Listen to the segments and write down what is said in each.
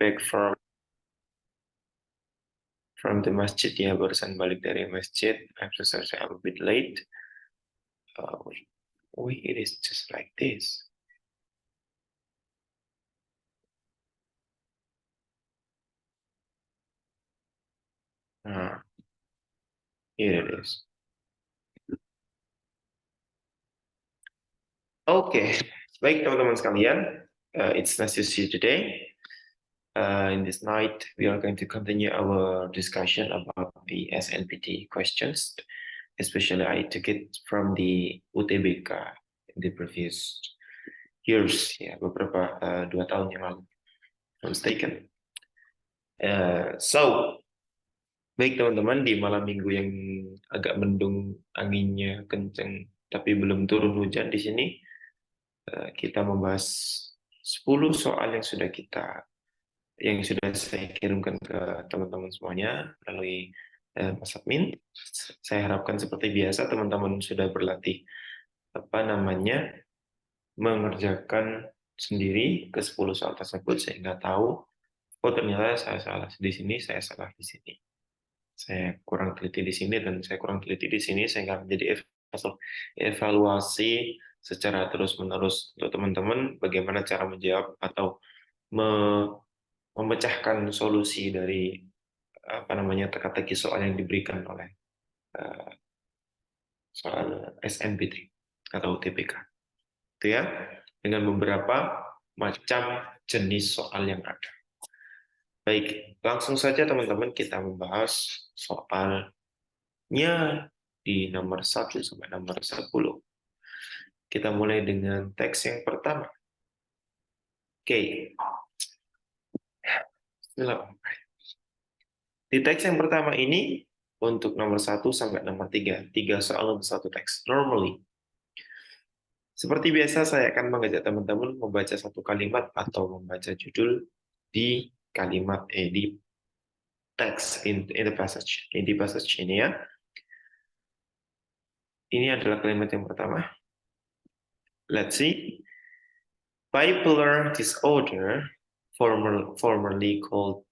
back from the masjid ya, barusan balik dari masjid. I'm so sorry, I'm a bit late. Wait, it is just like this. Nah, here it is. Oke, baik teman-teman sekalian, it's nice to see you today. In this night, we are going to continue our discussion about the SNPT questions, especially I took it from the UTBK in the previous years, ya beberapa 2 tahun yang lalu, if I'm mistaken. So, baik teman-teman, di malam minggu yang agak mendung, anginnya kenceng, tapi belum turun hujan di sini, kita membahas 10 soal yang sudah saya kirimkan ke teman-teman semuanya melalui Mas Admin. Saya harapkan seperti biasa teman-teman sudah berlatih mengerjakan sendiri ke 10 soal tersebut sehingga tahu oh ternyata saya salah di sini, saya salah di sini. Saya kurang teliti di sini dan saya kurang teliti di sini sehingga menjadi evaluasi secara terus-menerus untuk teman-teman bagaimana cara menjawab atau memecahkan solusi dari teka-teki soal yang diberikan oleh soal SNPT atau UTBK. Itu ya, dengan beberapa macam jenis soal yang ada. Baik, langsung saja teman-teman kita membahas soalnya di nomor 1 sampai nomor 10. Kita mulai dengan teks yang pertama. Oke. Bismillahirrahmanirrahim. Di teks yang pertama ini, untuk nomor 1 sampai nomor 3 soal untuk satu teks. Normally, seperti biasa saya akan mengajak teman-teman membaca satu kalimat atau membaca judul di kalimat di teks in the passage. Di passage ini ya. Ini adalah kalimat yang pertama. Let's see. Bipolar disorder, formerly called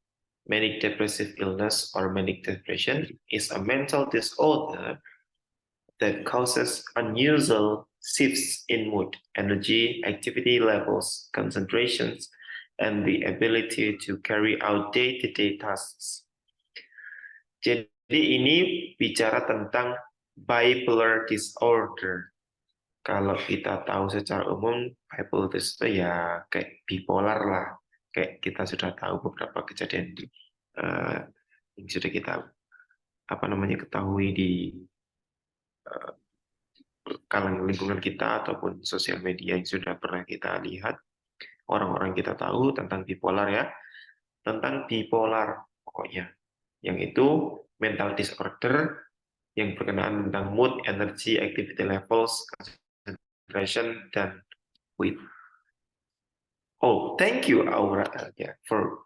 manic depressive illness or manic depression, is a mental disorder that causes unusual shifts in mood, energy, activity levels, concentrations, and the ability to carry out day-to-day tasks. Jadi ini bicara tentang bipolar disorder. Kalau kita tahu secara umum, bipolar disorder ya kayak bipolar lah. Kayak kita sudah tahu beberapa kejadian yang sudah kita ketahui di kalangan lingkungan kita ataupun sosial media yang sudah pernah kita lihat, orang-orang kita tahu tentang bipolar ya, tentang bipolar pokoknya, yang itu mental disorder yang berkenaan tentang mood, energy, activity levels, concentration, dan weight. Oh, thank you Aura for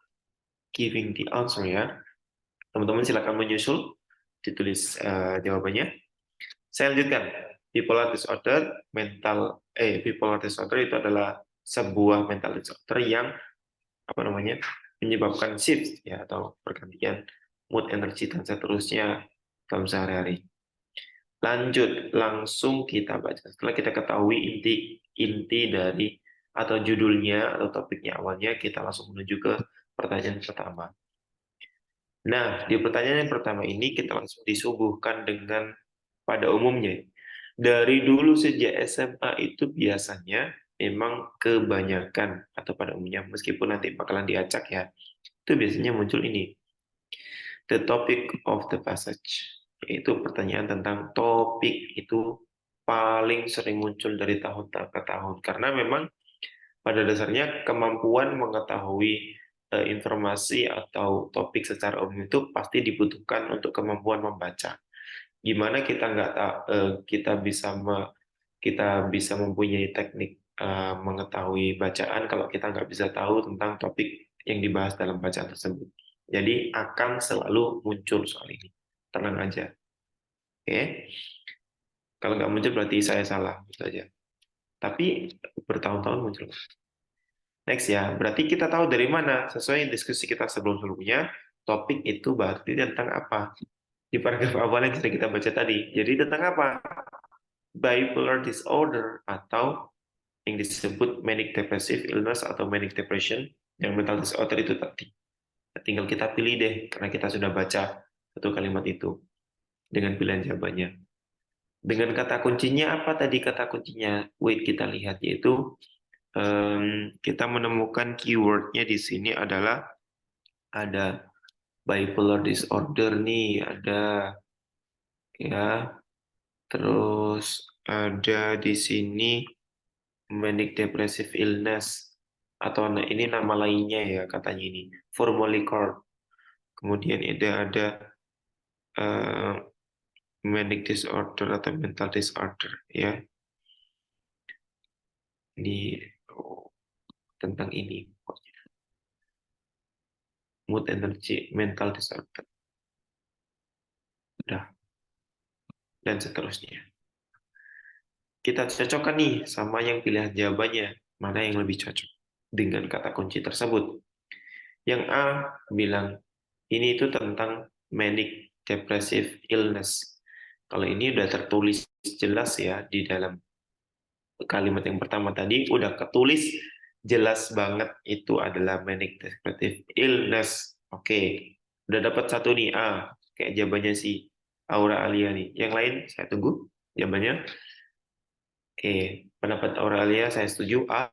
giving the answer ya. Teman-teman silakan menyusul, ditulis jawabannya. Saya lanjutkan. Bipolar disorder, bipolar disorder itu adalah sebuah mental disorder yang menyebabkan shift ya atau pergantian mood, energi dan seterusnya dalam sehari-hari. Lanjut, langsung kita baca. Setelah kita ketahui inti dari atau judulnya atau topiknya awalnya, kita langsung menuju ke pertanyaan pertama. Nah, di pertanyaan yang pertama ini kita langsung disuguhkan dengan pada umumnya. Dari dulu sejak SMA itu biasanya memang kebanyakan atau pada umumnya, meskipun nanti bakalan diacak ya, itu biasanya muncul ini. The topic of the passage, yaitu pertanyaan tentang topik itu paling sering muncul dari tahun ke tahun. Karena memang pada dasarnya kemampuan mengetahui informasi atau topik secara umum itu pasti dibutuhkan untuk kemampuan membaca. Gimana kita bisa mempunyai teknik mengetahui bacaan kalau kita nggak bisa tahu tentang topik yang dibahas dalam bacaan tersebut. Jadi akan selalu muncul soal ini. Tenang aja. Oke. Kalau nggak muncul berarti saya salah, gitu aja. Tapi bertahun-tahun muncul. Next ya, berarti kita tahu dari mana? Sesuai diskusi kita sebelum-sebelumnya, topik itu berarti tentang apa? Di paragraf awal yang sudah kita baca tadi. Jadi tentang apa? Bipolar disorder atau yang disebut manic depressive illness atau manic depression, yang mental disorder itu tadi. Tinggal kita pilih deh, karena kita sudah baca satu kalimat itu dengan pilihan jawabannya. Dengan kata kuncinya apa tadi kata kuncinya? Wait, kita lihat yaitu kita menemukan keywordnya di sini adalah ada bipolar disorder nih, ada ya, terus ada di sini manic depressive illness atau ini nama lainnya ya katanya ini Formolicord. Kemudian ada eh, manic disorder atau mental disorder ya. Ini tentang ini pokoknya. Mood energy mental disorder. Udah dan seterusnya. Kita cocokkan nih sama yang pilihan jawabannya, mana yang lebih cocok dengan kata kunci tersebut. Yang A bilang, ini itu tentang manic depressive illness. Kalau ini udah tertulis jelas ya di dalam kalimat yang pertama tadi, udah ketulis jelas banget itu adalah manic depressive illness. Oke, udah dapat satu nih A, kayak jawabannya si Aura Alia nih. Yang lain saya tunggu jawabannya. Oke, pendapat Aurelia saya setuju A.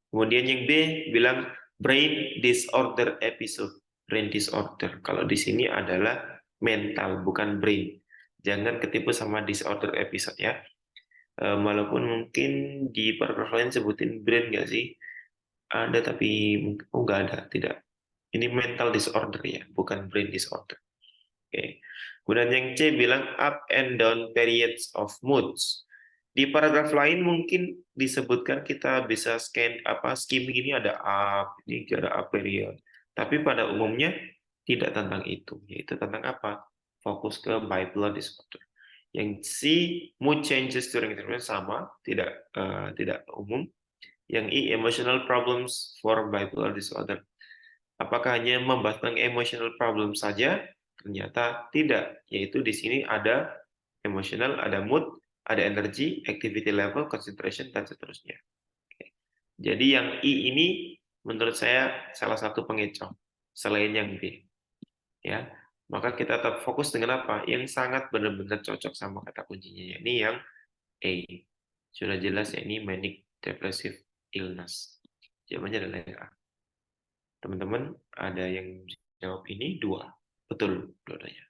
Kemudian yang B bilang brain disorder episode. Brain disorder. Kalau di sini adalah mental, bukan brain. Jangan ketipu sama disorder episode ya. Walaupun mungkin di paragraf lain sebutin brain nggak sih? Ada tapi mungkin oh nggak ada, tidak. Ini mental disorder ya, bukan brain disorder. Oke. Kemudian yang C bilang up and down periods of moods. Di paragraf lain mungkin disebutkan kita bisa skim gini ada up, ini ada up period. Tapi pada umumnya tidak tentang itu, yaitu tentang apa? Fokus ke bipolar disorder. Yang C mood changes during intervention sama, tidak umum. Yang I emotional problems for bipolar disorder. Apakah hanya membahas tentang emotional problem saja? Ternyata tidak, yaitu di sini ada emotional, ada mood, ada energy, activity level, concentration, dan seterusnya. Oke. Jadi yang I ini menurut saya salah satu pengecoh selain yang B. Ya, maka kita tetap fokus dengan apa? Yang sangat benar-benar cocok sama kata kuncinya. Ini yang A. Sudah jelas ya ini manic depressive illness. Jawabannya adalah yang A. Teman-teman ada yang jawab ini dua. Betul dua-duanya.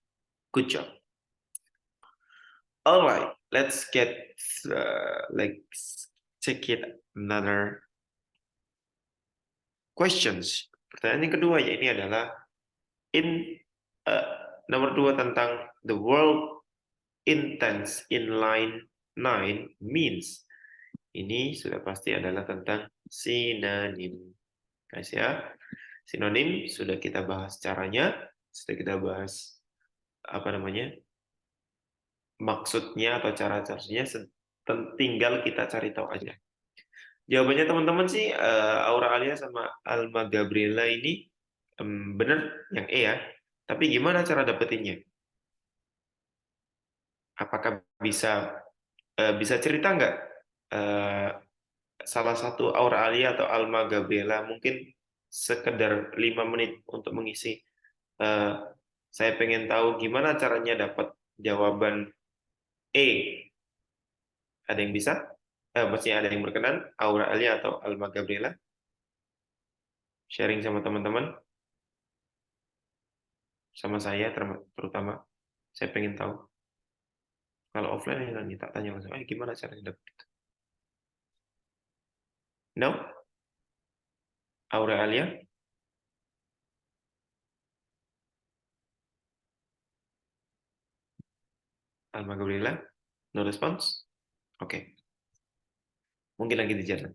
Good job. Alright, let's get like check it another questions. Pertanyaan yang kedua ya ini adalah in nomor 2 tentang the world intense in line 9 means. Ini sudah pasti adalah tentang sinonim. Guys ya. Sinonim sudah kita bahas caranya, sudah kita bahas apa namanya? Maksudnya atau cara-caranya tinggal kita cari tahu aja. Jawabannya teman-teman sih Aura Alia sama Alma Gabriela ini benar yang E ya. Tapi gimana cara dapetinnya? Apakah bisa cerita nggak eh, salah satu Aura Alia atau Alma Gabriela mungkin sekedar 5 menit untuk mengisi. Eh, saya pengen tahu gimana caranya dapat jawaban E. Ada yang bisa? Maksudnya ada yang berkenan? Aura Alia atau Alma Gabriela? Sharing sama teman-teman, sama saya terutama. Saya pengen tahu. Kalau offline ya nanti tak tanya langsung, gimana caranya dapat itu? No? Aura Alia? Alma Gabriela? No response? Oke. Mungkin lagi di jalan.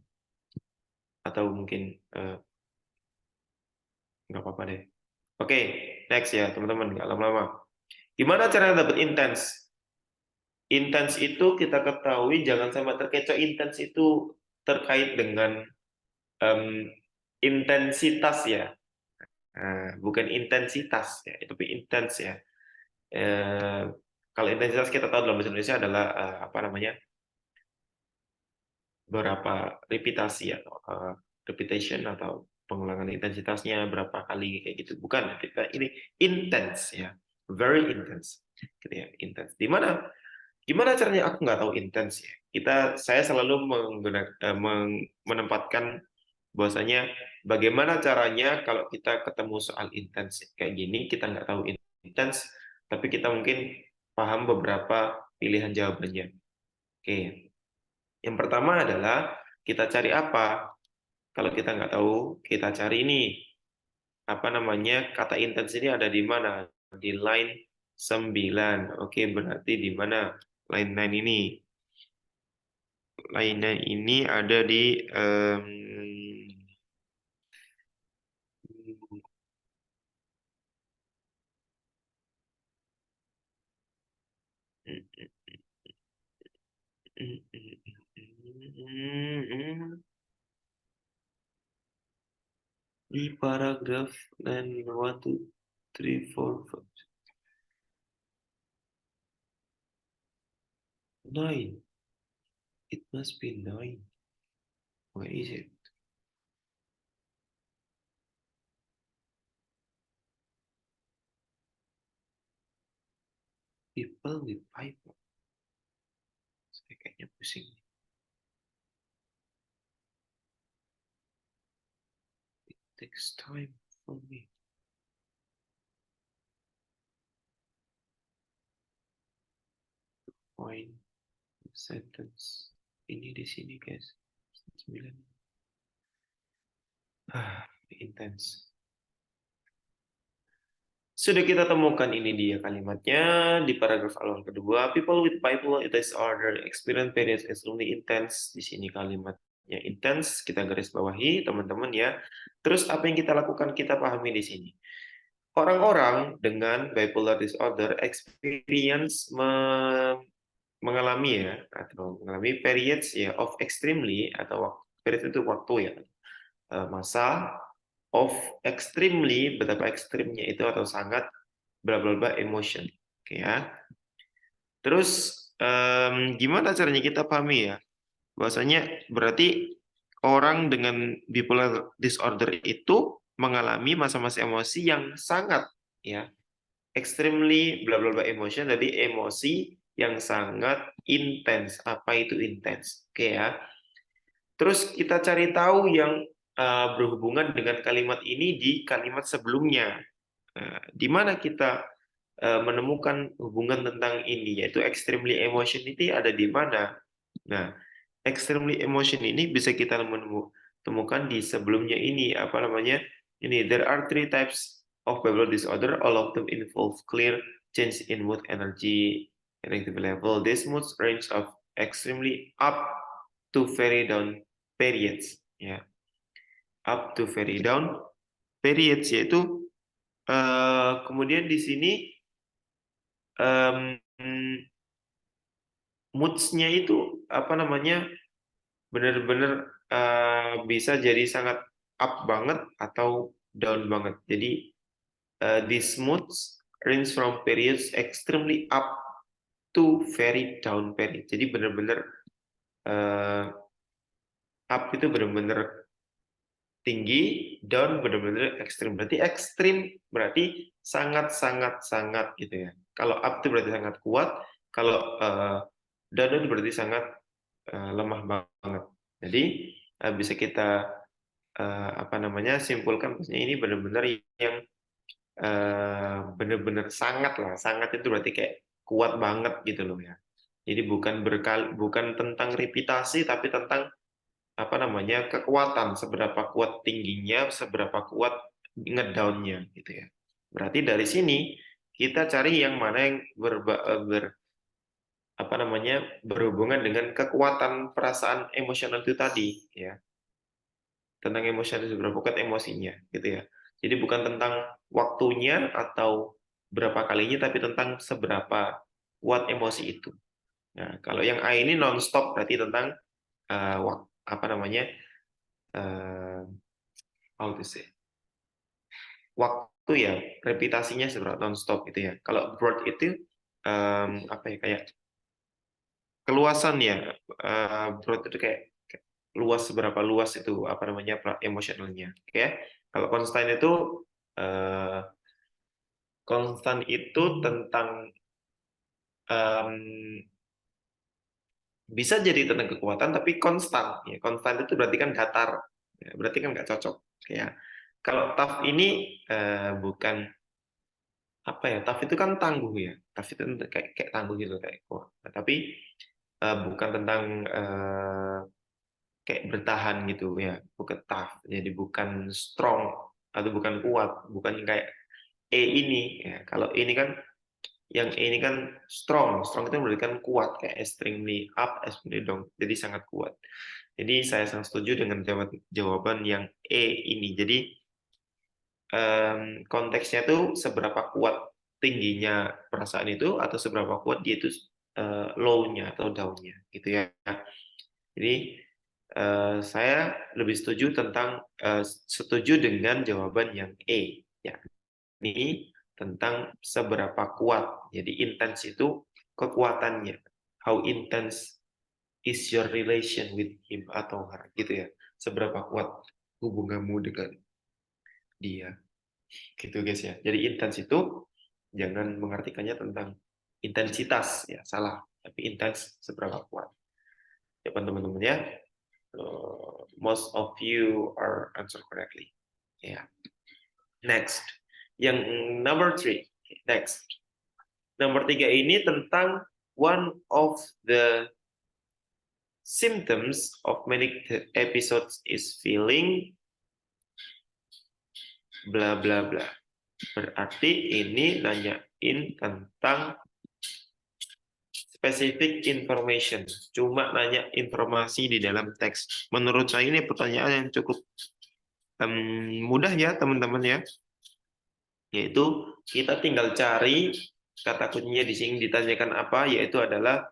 Atau mungkin nggak apa-apa deh. Oke, next ya teman-teman, nggak lama-lama. Gimana caranya dapat intens? Intens itu kita ketahui jangan sampai terkecoh intens itu terkait dengan um, intensitas ya. Nah, bukan intensitas ya, itu intens ya. Eh, Kalau intensitas kita tahu dalam bahasa Indonesia adalah apa namanya, berapa repetisi atau repetition atau pengulangan intensitasnya berapa kali kayak gitu. Bukan, kita ini intens ya, very intense, gitu ya, intens. Gimana caranya aku nggak tahu intens ya? Saya selalu menempatkan bahwasanya bagaimana caranya kalau kita ketemu soal intens kayak gini, kita nggak tahu intens, tapi kita mungkin paham beberapa pilihan jawabannya. Oke, yang pertama adalah kita cari apa? Kalau kita nggak tahu, kita cari ini apa namanya, kata intens ini ada di mana? Di line 9. Oke, berarti di mana line 9 ini? Line 9 ini ada di di paragraf dan 1, 2, 3, 4, 5, 9. It must be 9. Where is it? People with Bible. Saya kayaknya pusing. It takes time for me. Point sentence. Ini di sini guys. 9. Intense. Sudah kita temukan ini dia kalimatnya di paragraf awal kedua. People with bipolar disorder experience periods extremely intense. Di sini kalimatnya intense, kita garis bawahi teman-teman ya. Terus apa yang kita lakukan? Kita pahami di sini. Orang-orang dengan bipolar disorder experience mengalami ya, atau mengalami periods ya of extremely, atau period itu waktu ya, masa of extremely, betapa ekstrimnya itu atau sangat bla bla bla emotion. Oke ya. Terus gimana caranya kita pahami ya? Bahwasanya berarti orang dengan bipolar disorder itu mengalami masa-masa emosi yang sangat ya, extremely bla bla bla emotion, jadi emosi yang sangat intens. Apa itu intens? Oke ya. Terus kita cari tahu yang berhubungan dengan kalimat ini di kalimat sebelumnya. Di mana kita menemukan hubungan tentang ini, yaitu extremely emotion ini ada di mana? Nah, extremely emotion ini bisa kita temukan di sebelumnya ini, apa namanya? Ini, there are three types of bipolar disorder, all of them involve clear change in mood, energy, and activity level. These moods range of extremely up to very down periods, ya. Up to very down periods, yaitu kemudian di sini moods-nya itu apa namanya, benar-benar bisa jadi sangat up banget atau down banget. Jadi these moods range from periods extremely up to very down period. Jadi benar-benar up itu benar-benar tinggi, down benar-benar ekstrim. Berarti ekstrim berarti sangat gitu ya. Kalau up itu berarti sangat kuat, kalau down itu berarti sangat lemah banget. Jadi bisa kita apa namanya, simpulkan maksudnya ini benar-benar yang benar-benar sangat lah. Sangat itu berarti kayak kuat banget gitu loh ya. Jadi bukan tentang reputasi, tapi tentang apa namanya, kekuatan, seberapa kuat tingginya, seberapa kuat ngedownnya gitu ya. Berarti dari sini kita cari yang mana yang apa namanya, berhubungan dengan kekuatan perasaan emosional itu tadi ya, tentang emosional seberapa kuat emosinya gitu ya. Jadi bukan tentang waktunya atau berapa kalinya, tapi tentang seberapa kuat emosi itu. Nah, kalau yang A ini non-stop berarti tentang apa namanya, how to say, waktu ya, repetasinya seberapa non-stop gitu ya. Kalau broad itu apa ya, kayak keluasan ya, broad itu kayak luas, seberapa luas itu apa namanya emosionalnya. Oke, kalau eh, konstan itu tentang em, bisa jadi tentang kekuatan tapi konstan ya. Konstan itu berarti kan datar ya, berarti kan nggak cocok ya. Kalau tough ini bukan apa ya, tough itu kan tangguh ya, tough itu kayak tangguh gitu, kayak kuat. Nah, tapi bukan tentang kayak bertahan gitu ya, bukan tough, jadi bukan strong atau bukan kuat, bukan kayak ini ya. Kalau ini kan, yang ini kan strong, strong itu berarti kan kuat, kayak extremely up, extremely down, jadi sangat kuat. Jadi saya sangat setuju dengan jawaban yang E ini. Jadi konteksnya tuh seberapa kuat tingginya perasaan itu, atau seberapa kuat dia itu low-nya atau down-nya gitu ya. Jadi saya lebih setuju dengan jawaban yang E, yakni tentang seberapa kuat. Jadi intens itu kekuatannya. How intense is your relation with him atau her gitu ya. Seberapa kuat hubunganmu dengan dia. Gitu guys ya. Jadi intens itu jangan mengartikannya tentang intensitas ya, salah. Tapi intens seberapa kuat. Ya teman-teman ya. Most of you are answer correctly. Ya. Next. Yang number 3. Next. Nomor 3 ini tentang one of the symptoms of manic episodes is feeling bla bla bla. Berarti ini nanyain tentang specific information. Cuma nanya informasi di dalam teks. Menurut saya ini pertanyaan yang cukup mudah ya teman-teman ya. Yaitu kita tinggal cari kata kuncinya di sini ditanyakan apa, yaitu adalah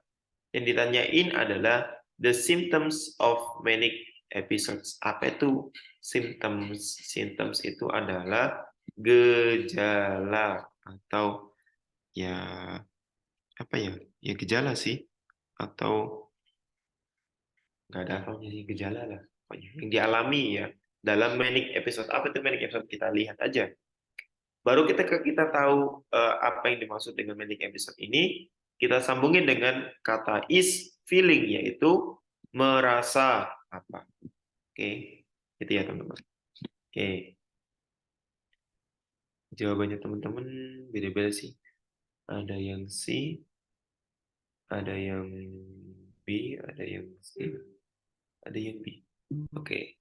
yang ditanyain adalah the symptoms of manic episodes. Apa itu symptoms? Symptoms itu adalah gejala atau ya apa ya? Ya gejala sih, atau nggak ada apanya sih, gejala lah. Pokoknya yang dialami ya dalam manic episode. Apa itu manic episode? Kita lihat aja. Baru kita tahu apa yang dimaksud dengan manic episode ini, kita sambungin dengan kata is feeling, yaitu merasa apa. Oke, itu ya teman-teman. Oke, jawabannya teman-teman beda-beda sih. Ada yang C, ada yang B, ada yang C, ada yang B. Oke.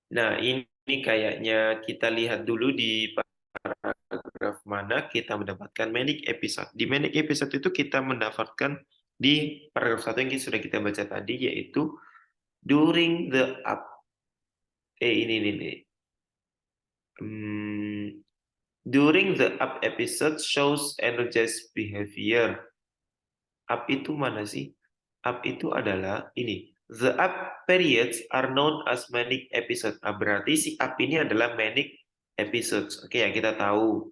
Nah, ini kayaknya kita lihat dulu di paragraf mana kita mendapatkan manic episode. Di manic episode itu kita mendapatkan di paragraf 1 yang sudah kita baca tadi, yaitu during the up. Ini. During the up episode shows energized behavior. Up itu mana sih? Up itu adalah ini. The up periods are known as manic episode. Nah, berarti si up ini adalah manic episodes. Oke ya, kita tahu.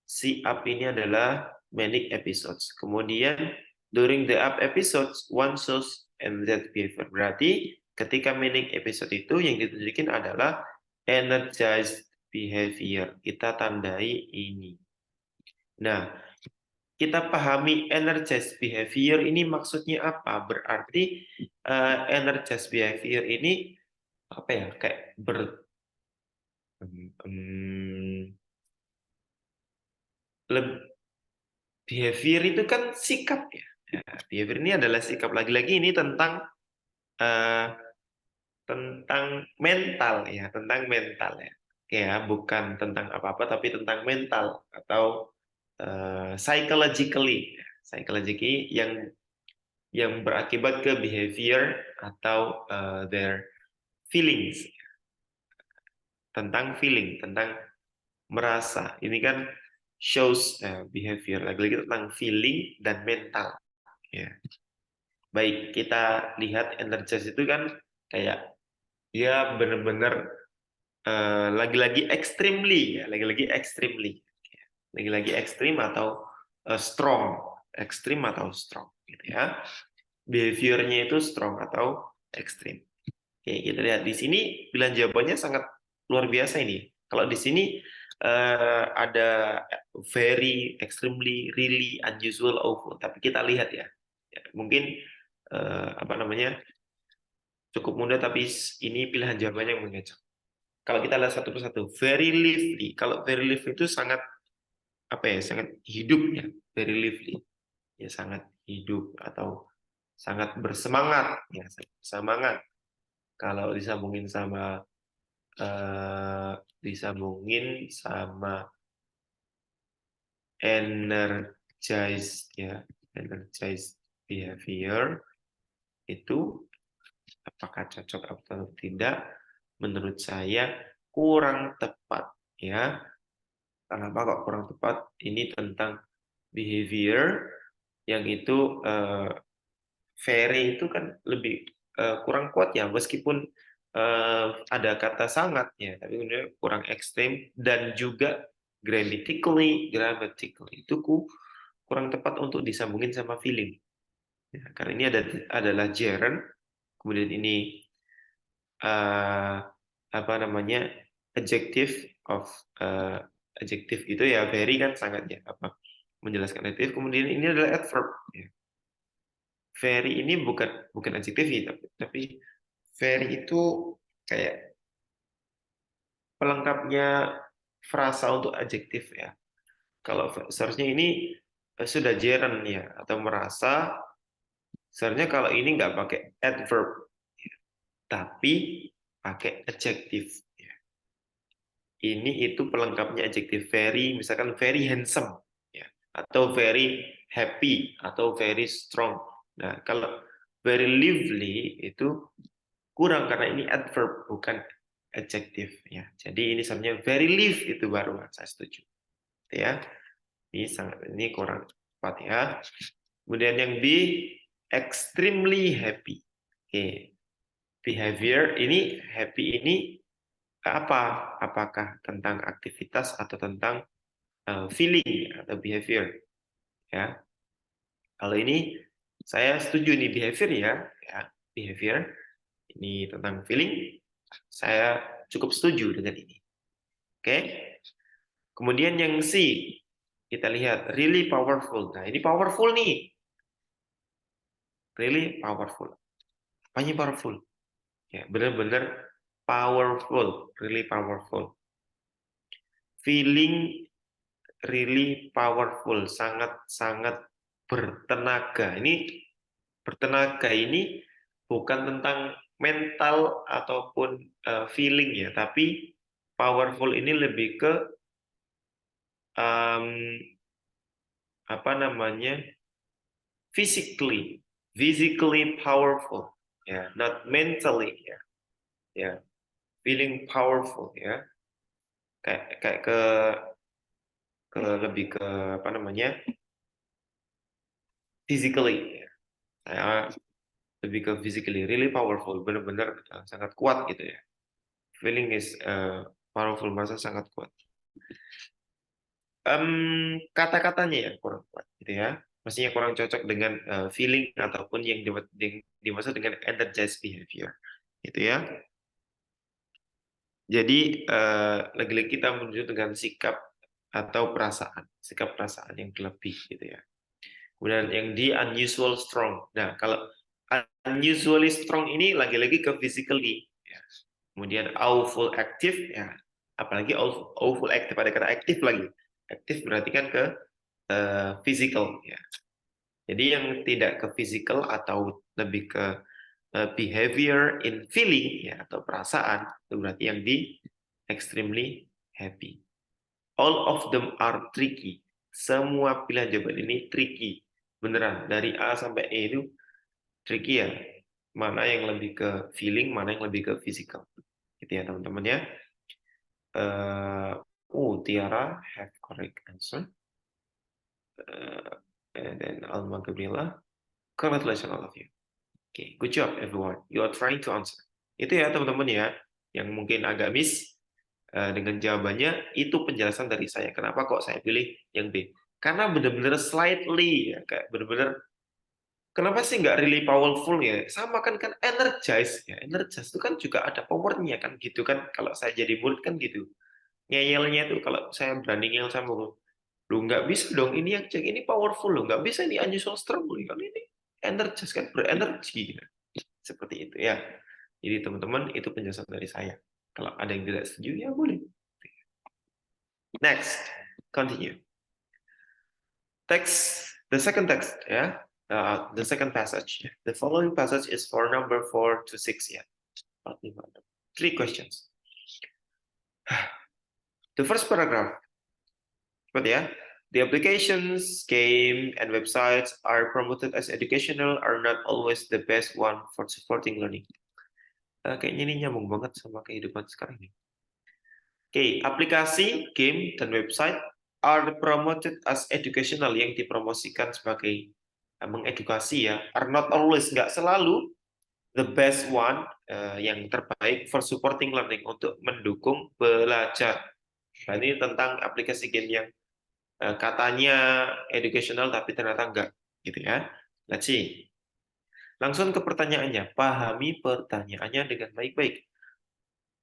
Si up ini adalah manic episodes. Kemudian during the up episodes one shows energized behavior. Berarti ketika manic episode itu yang ditunjukin adalah energized behavior. Kita tandai ini. Nah, kita pahami energized behavior ini maksudnya apa? Berarti energized behavior ini apa ya? Kayak behavior itu kan sikap ya. Behavior ini adalah sikap. Lagi-lagi ini eh, tentang mental ya, tentang mental ya. Ya, bukan tentang apa-apa tapi tentang mental atau psychologically. Psychologically yang berakibat ke behavior atau their feelings, tentang feeling, tentang merasa. Ini kan shows behavior, lagi-lagi tentang feeling dan mental. Ya. Baik, kita lihat energize itu kan kayak dia benar-benar lagi-lagi extremely ya, lagi-lagi extremely. Lagi-lagi ekstrim atau strong, ekstrim atau strong gitu ya. Behaviornya itu strong atau ekstrim. Oke, kita lihat di sini pilihan jawabannya sangat luar biasa ini. Kalau di sini ada very, extremely, really, unusual, awful. Tapi kita lihat ya, mungkin apa namanya cukup mudah, tapi ini pilihan jawabannya yang mengejut. Kalau kita lihat satu persatu, very lively. Kalau very lively itu sangat apa ya, sangat hidup ya, very lively. Ya sangat hidup atau sangat bersemangat ya, semangat. Kalau disambungin sama energized ya, energized behavior itu apakah cocok atau tidak? Menurut saya kurang tepat ya. Kenapa kok kurang tepat? Ini tentang behavior yang itu very itu kan lebih kurang kuat ya, meskipun ada kata sangat ya, tapi kemudian kurang ekstrem, dan juga grammatically itu kurang tepat untuk disambungin sama feeling ya, karena ini adalah gerund, kemudian ini uh, apa namanya adjective of adjective itu ya, very kan sangat ya, apa menjelaskan adjective, kemudian ini adalah adverb ya. Very ini bukan bukan adjektif ya, tapi very itu kayak pelengkapnya frasa untuk adjektif ya. Kalau seharusnya ini sudah gerund ya, atau merasa, seharusnya kalau ini nggak pakai adverb ya, tapi pakai adjektif ya. Ini itu pelengkapnya adjektif. Very, misalkan very handsome ya, atau very happy, atau very strong. Nah, kalau very lively itu kurang karena ini adverb bukan adjektif ya. Jadi ini sebenarnya very live itu baru saya setuju. Ya. Ini kurang tepat ya. Kemudian yang B, extremely happy. Oke. Behavior ini, happy ini apa? Apakah tentang aktivitas atau tentang feeling atau behavior ya. Kalau ini saya setuju nih behavior ya, behavior ini tentang feeling, saya cukup setuju dengan ini. Oke. Kemudian yang C, kita lihat really powerful. Nah, ini powerful nih. Really powerful. Apanya powerful? Ya, benar-benar powerful, really powerful. Feeling really powerful, sangat-sangat bertenaga. Ini bertenaga ini bukan tentang mental ataupun feeling ya, tapi powerful ini lebih ke um, apa namanya, physically powerful ya, not mentally ya, feeling powerful ya, kayak ke lebih ke apa namanya, physically ya. Saya lebih ke physically really powerful, benar-benar sangat kuat gitu ya. Feeling is powerful, merasa sangat kuat. Kata-katanya yang kurang kuat gitu ya, maksudnya kurang cocok dengan feeling ataupun yang dimaksud dengan energized behavior gitu ya. Jadi lagi-lagi kita menuju dengan sikap atau sikap perasaan yang lebih gitu ya. Kemudian yang di unusual strong. Nah, kalau unusually strong ini lagi-lagi ke physically ya. Kemudian awful active ya. Apalagi awful active, pada kata aktif lagi. Aktif berarti kan ke physical ya. Jadi yang tidak ke physical atau lebih ke behavior in feeling ya, atau perasaan, itu berarti yang di extremely happy. All of them are tricky. Semua pilihan jawaban ini tricky. Beneran, dari A sampai E itu tricky ya. Mana yang lebih ke feeling, mana yang lebih ke physical. Gitu ya teman-teman ya. Tiara have correct answer. And then Alma Gabriela, congratulations all of you. Okay, good job everyone. You are trying to answer. Itu ya teman-teman ya, yang mungkin agak miss dengan jawabannya, itu penjelasan dari saya. Kenapa kok saya pilih yang B? Karena benar-benar slightly, ya, kayak benar-benar kenapa sih nggak really powerful ya? Sama kan energize ya, energize itu kan juga ada powernya kan gitu kan. Kalau saya jadi murid kan gitu. Ngeyelnya itu kalau saya berani ngeyel sama guru, lu nggak bisa dong ini yang cek ini powerful lo nggak bisa ini unusual strong kan ini energize kan berenergi gitu. Seperti itu ya. Jadi teman-teman itu penjelasan dari saya. Kalau ada yang tidak setuju ya boleh. Next, continue. Text, the second text ya. The second passage. The following passage is for number 4 to 6 ya. 3 questions. The first paragraph. Seperti ya. The applications, game, and websites are promoted as educational are not always the best one for supporting learning. Kayaknya ini nyambung banget sama kehidupan sekarang ini. Oke, aplikasi, game, dan website are promoted as educational yang dipromosikan sebagai mengedukasi ya, are not always, nggak selalu the best one yang terbaik for supporting learning untuk mendukung belajar. Nah, ini tentang aplikasi game yang katanya educational tapi ternyata enggak, gitu ya. Let's see. Langsung ke pertanyaannya, pahami pertanyaannya dengan baik-baik.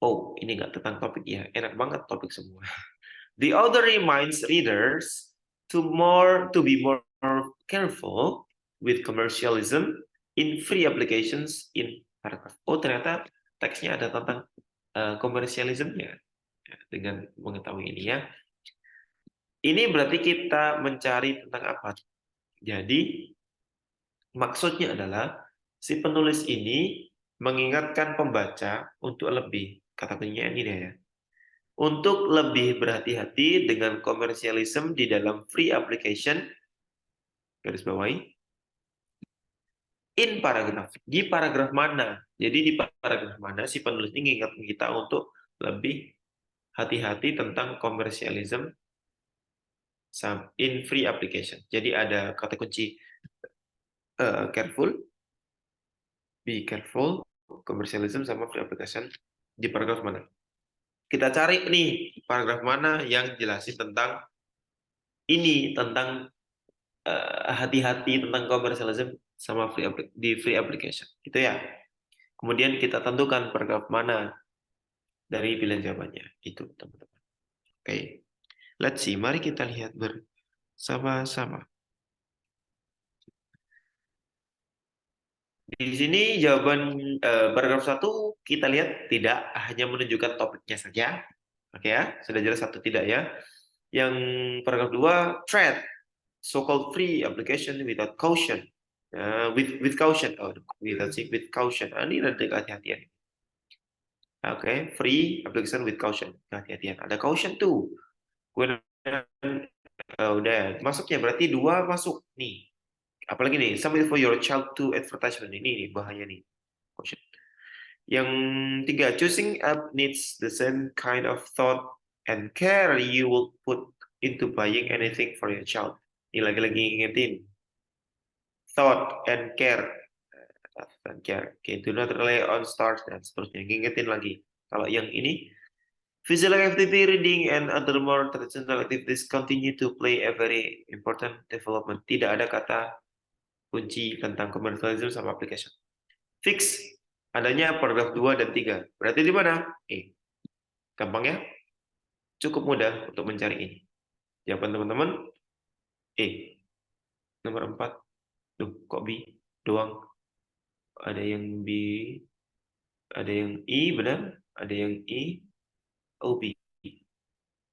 Oh, ini nggak tentang topik ya, enak banget topik semua. The author reminds readers to be more careful with commercialism in free applications in paragraph. Oh, ternyata teksnya ada tentang komersialismnya. Dengan mengetahui ini ya. Ini berarti kita mencari tentang apa? Jadi maksudnya adalah si penulis ini mengingatkan pembaca untuk lebih, kata kuncinya ini deh ya, untuk lebih berhati-hati dengan komersialisme di dalam free application, garis bawahi, in paragraf. Di paragraf mana? Jadi di paragraf mana si penulis ini mengingatkan kita untuk lebih hati-hati tentang komersialisme in free application. Jadi ada kata kunci careful, be careful, commercialism sama free application di paragraf mana? Kita cari nih paragraf mana yang jelasin tentang ini, tentang hati-hati tentang commercialism sama di free application. Itu ya. Kemudian kita tentukan paragraf mana dari pilihan jawabannya. Itu teman-teman. Oke. Let's see. Mari kita lihat bersama-sama. Di sini jawaban paragraf 1 kita lihat tidak hanya menunjukkan topiknya saja. Oke ya, sudah jelas satu tidak ya. Yang paragraf 2 threat so-called free application without caution. With caution. Oh, with caution. Ini ada kehati-hatian. Oke, free application with caution. Kehati-hatian. Ada caution tuh. Udah masuknya berarti 2 masuk nih. Apalagi nih, submit for your child to advertisement. Ini nih bahaya nih. Caution. Yang 3, choosing app needs the same kind of thought and care you will put into buying anything for your child. Ini lagi-lagi ingetin. Thought and care. Dan care. Okay, do not rely on stars dan seterusnya. Ingetin lagi. Kalau yang ini, physical activity, reading, and other more traditional activities continue to play a very important development. Tidak ada kata kunci tentang commercialism sama application. Fix. Adanya paragraf 2 dan 3. Berarti di mana? Gampang ya? Cukup mudah untuk mencari ini. Jawaban teman-teman? Nomor 4. Duh, kok B doang? Ada yang B, ada yang I, benar? Ada yang I, oh B.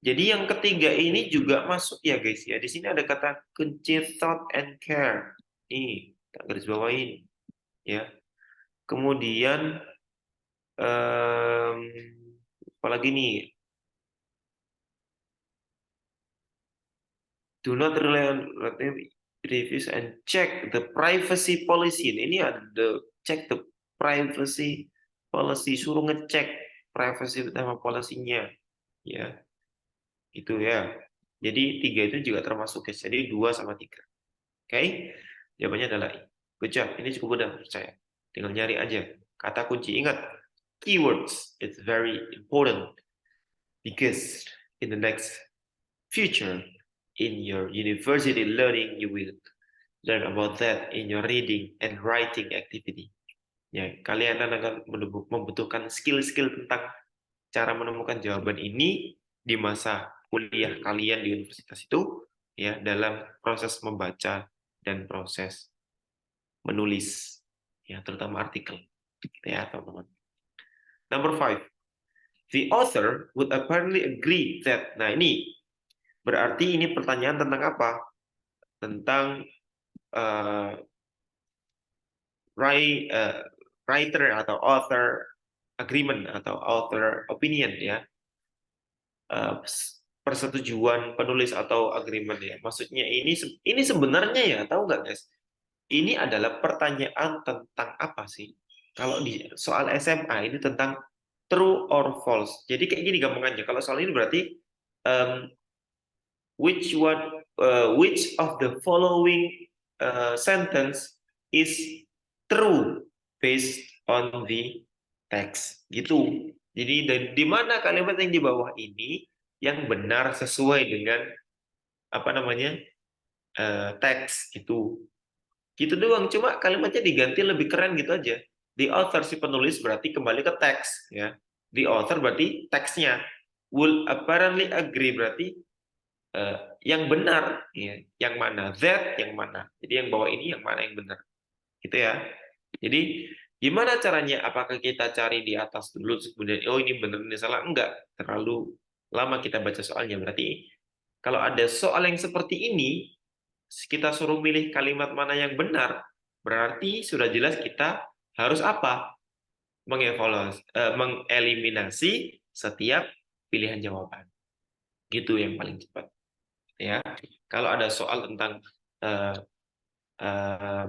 Jadi yang ketiga ini juga masuk ya guys ya. Di sini ada kata kunci thought and care. Nih, tak garis bawain ya. Kemudian apalagi nih? Do not rely on reviews and check the privacy policy. Ini ada check the privacy policy, suruh ngecek privacy sama policy-nya ya. Itu ya. Jadi 3 itu juga termasuk guys. Jadi 2 sama 3. Oke? Jawabannya adalah I. Good job. Ini cukup mudah percaya. Tinggal nyari aja. Kata kunci ingat. keywords. It's very important because in the next future, in your university learning, you will learn about that in your reading and writing activity. Ya, kalian akan membutuhkan skill-skill tentang cara menemukan jawaban ini di masa kuliah kalian di universitas itu, ya, dalam proses membaca dan proses menulis, ya, terutama artikel, ya, teman-teman. Number 5, the author would apparently agree that, nah ini berarti ini pertanyaan tentang apa? Tentang writer atau author agreement atau author opinion, ya. Persetujuan penulis atau agreement, ya. Maksudnya ini sebenarnya, ya, tahu nggak guys? Ini adalah pertanyaan tentang apa sih? Kalau di soal SMA ini tentang true or false. Jadi kayak gini gampangannya. Kalau soal ini berarti which of the following sentence is true based on the text, gitu. Jadi di mana kalimat yang di bawah ini yang benar sesuai dengan apa namanya teks itu. Gitu doang, cuma kalimatnya diganti lebih keren gitu aja. The author, si penulis, berarti kembali ke teks, ya. The author berarti teksnya. Will apparently agree berarti yang benar, ya. Yang mana? That yang mana? Jadi yang bawah ini yang mana yang benar? Gitu ya. Jadi gimana caranya? Apakah kita cari di atas dulu kemudian oh ini benar ini salah? Enggak. Terlalu lama kita baca soalnya. Berarti kalau ada soal yang seperti ini, kita suruh milih kalimat mana yang benar, berarti sudah jelas kita harus apa? Mengeliminasi setiap pilihan jawaban. Gitu yang paling cepat. Ya, kalau ada soal tentang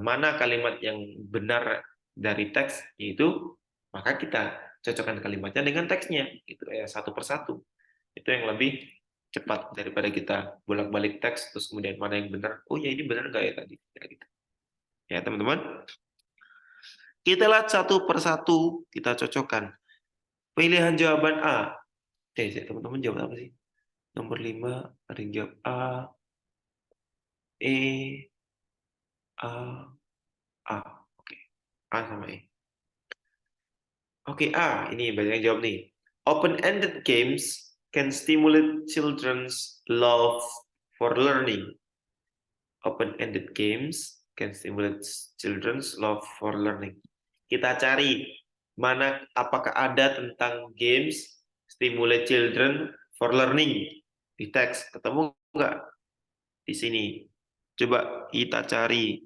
mana kalimat yang benar dari teks itu, maka kita cocokkan kalimatnya dengan teksnya, gitu ya, satu persatu. Itu yang lebih cepat daripada kita bolak-balik teks terus kemudian mana yang benar. Oh ya ini benar nggak ya tadi? Ya, gitu. Ya teman-teman, kita lihat satu persatu, kita cocokkan. Pilihan jawaban A. Teman-teman jawab apa sih? Nomor 5, ada yang jawab A, E, A, A. Oke, A sama E. Oke, A. Ini banyak yang jawab nih. Open-ended games can stimulate children's love for learning. Open-ended games can stimulate children's love for learning. Kita cari mana apakah ada tentang games stimulate children for learning di teks. Ketemu nggak di sini? Coba kita cari.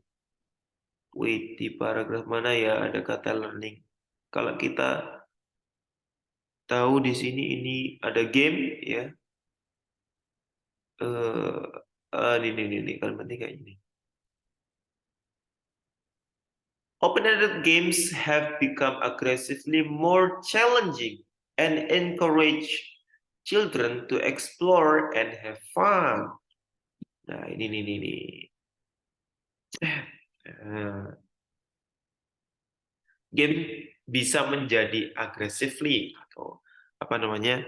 Wait, di paragraf mana ya ada kata learning? Kalau kita tahu di sini ini ada game, ya. Ini kalimatnya kayak ini. Open-ended games have become aggressively more challenging and encourage children to explore and have fun. Nah, ini. Game bisa menjadi aggressively atau apa namanya?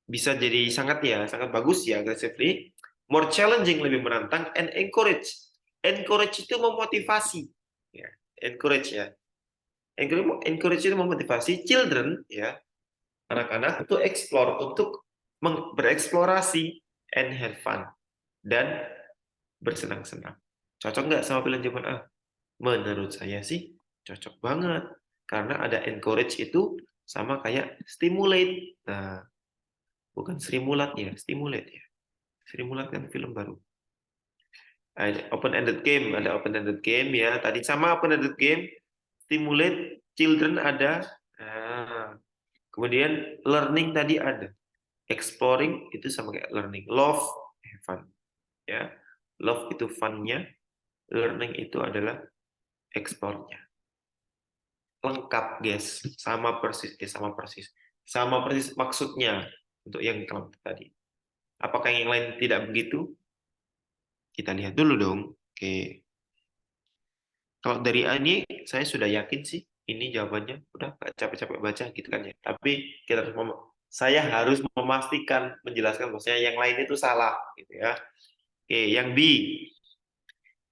Bisa jadi sangat bagus ya aggressively, more challenging lebih menantang, and encourage. Encourage itu memotivasi, ya. Encourage ya. Encourage itu memotivasi children, ya, anak-anak untuk explore, untuk bereksplorasi and have fun dan bersenang-senang. Cocok nggak sama pilihan jawaban A? Menurut saya sih cocok banget karena ada encourage itu sama kayak stimulate. Nah, bukan Srimulat ya, stimulate ya. Srimulat kan film baru. Ada open-ended game ya. Tadi sama open-ended game, stimulate children ada. Nah, kemudian learning tadi ada. Exploring itu sama kayak learning. Love, fun. Ya. Love itu fun-nya, learning itu adalah explore-nya. Lengkap, guys. Sama persis. Sama persis maksudnya untuk yang tadi. Apakah yang lain tidak begitu? Kita lihat dulu dong. Oke. Kalau dari A ini saya sudah yakin sih ini jawabannya, udah nggak capek-capek baca gitu kan ya. Tapi saya harus memastikan menjelaskan bahwasanya yang lain itu salah gitu ya. Oke, yang B.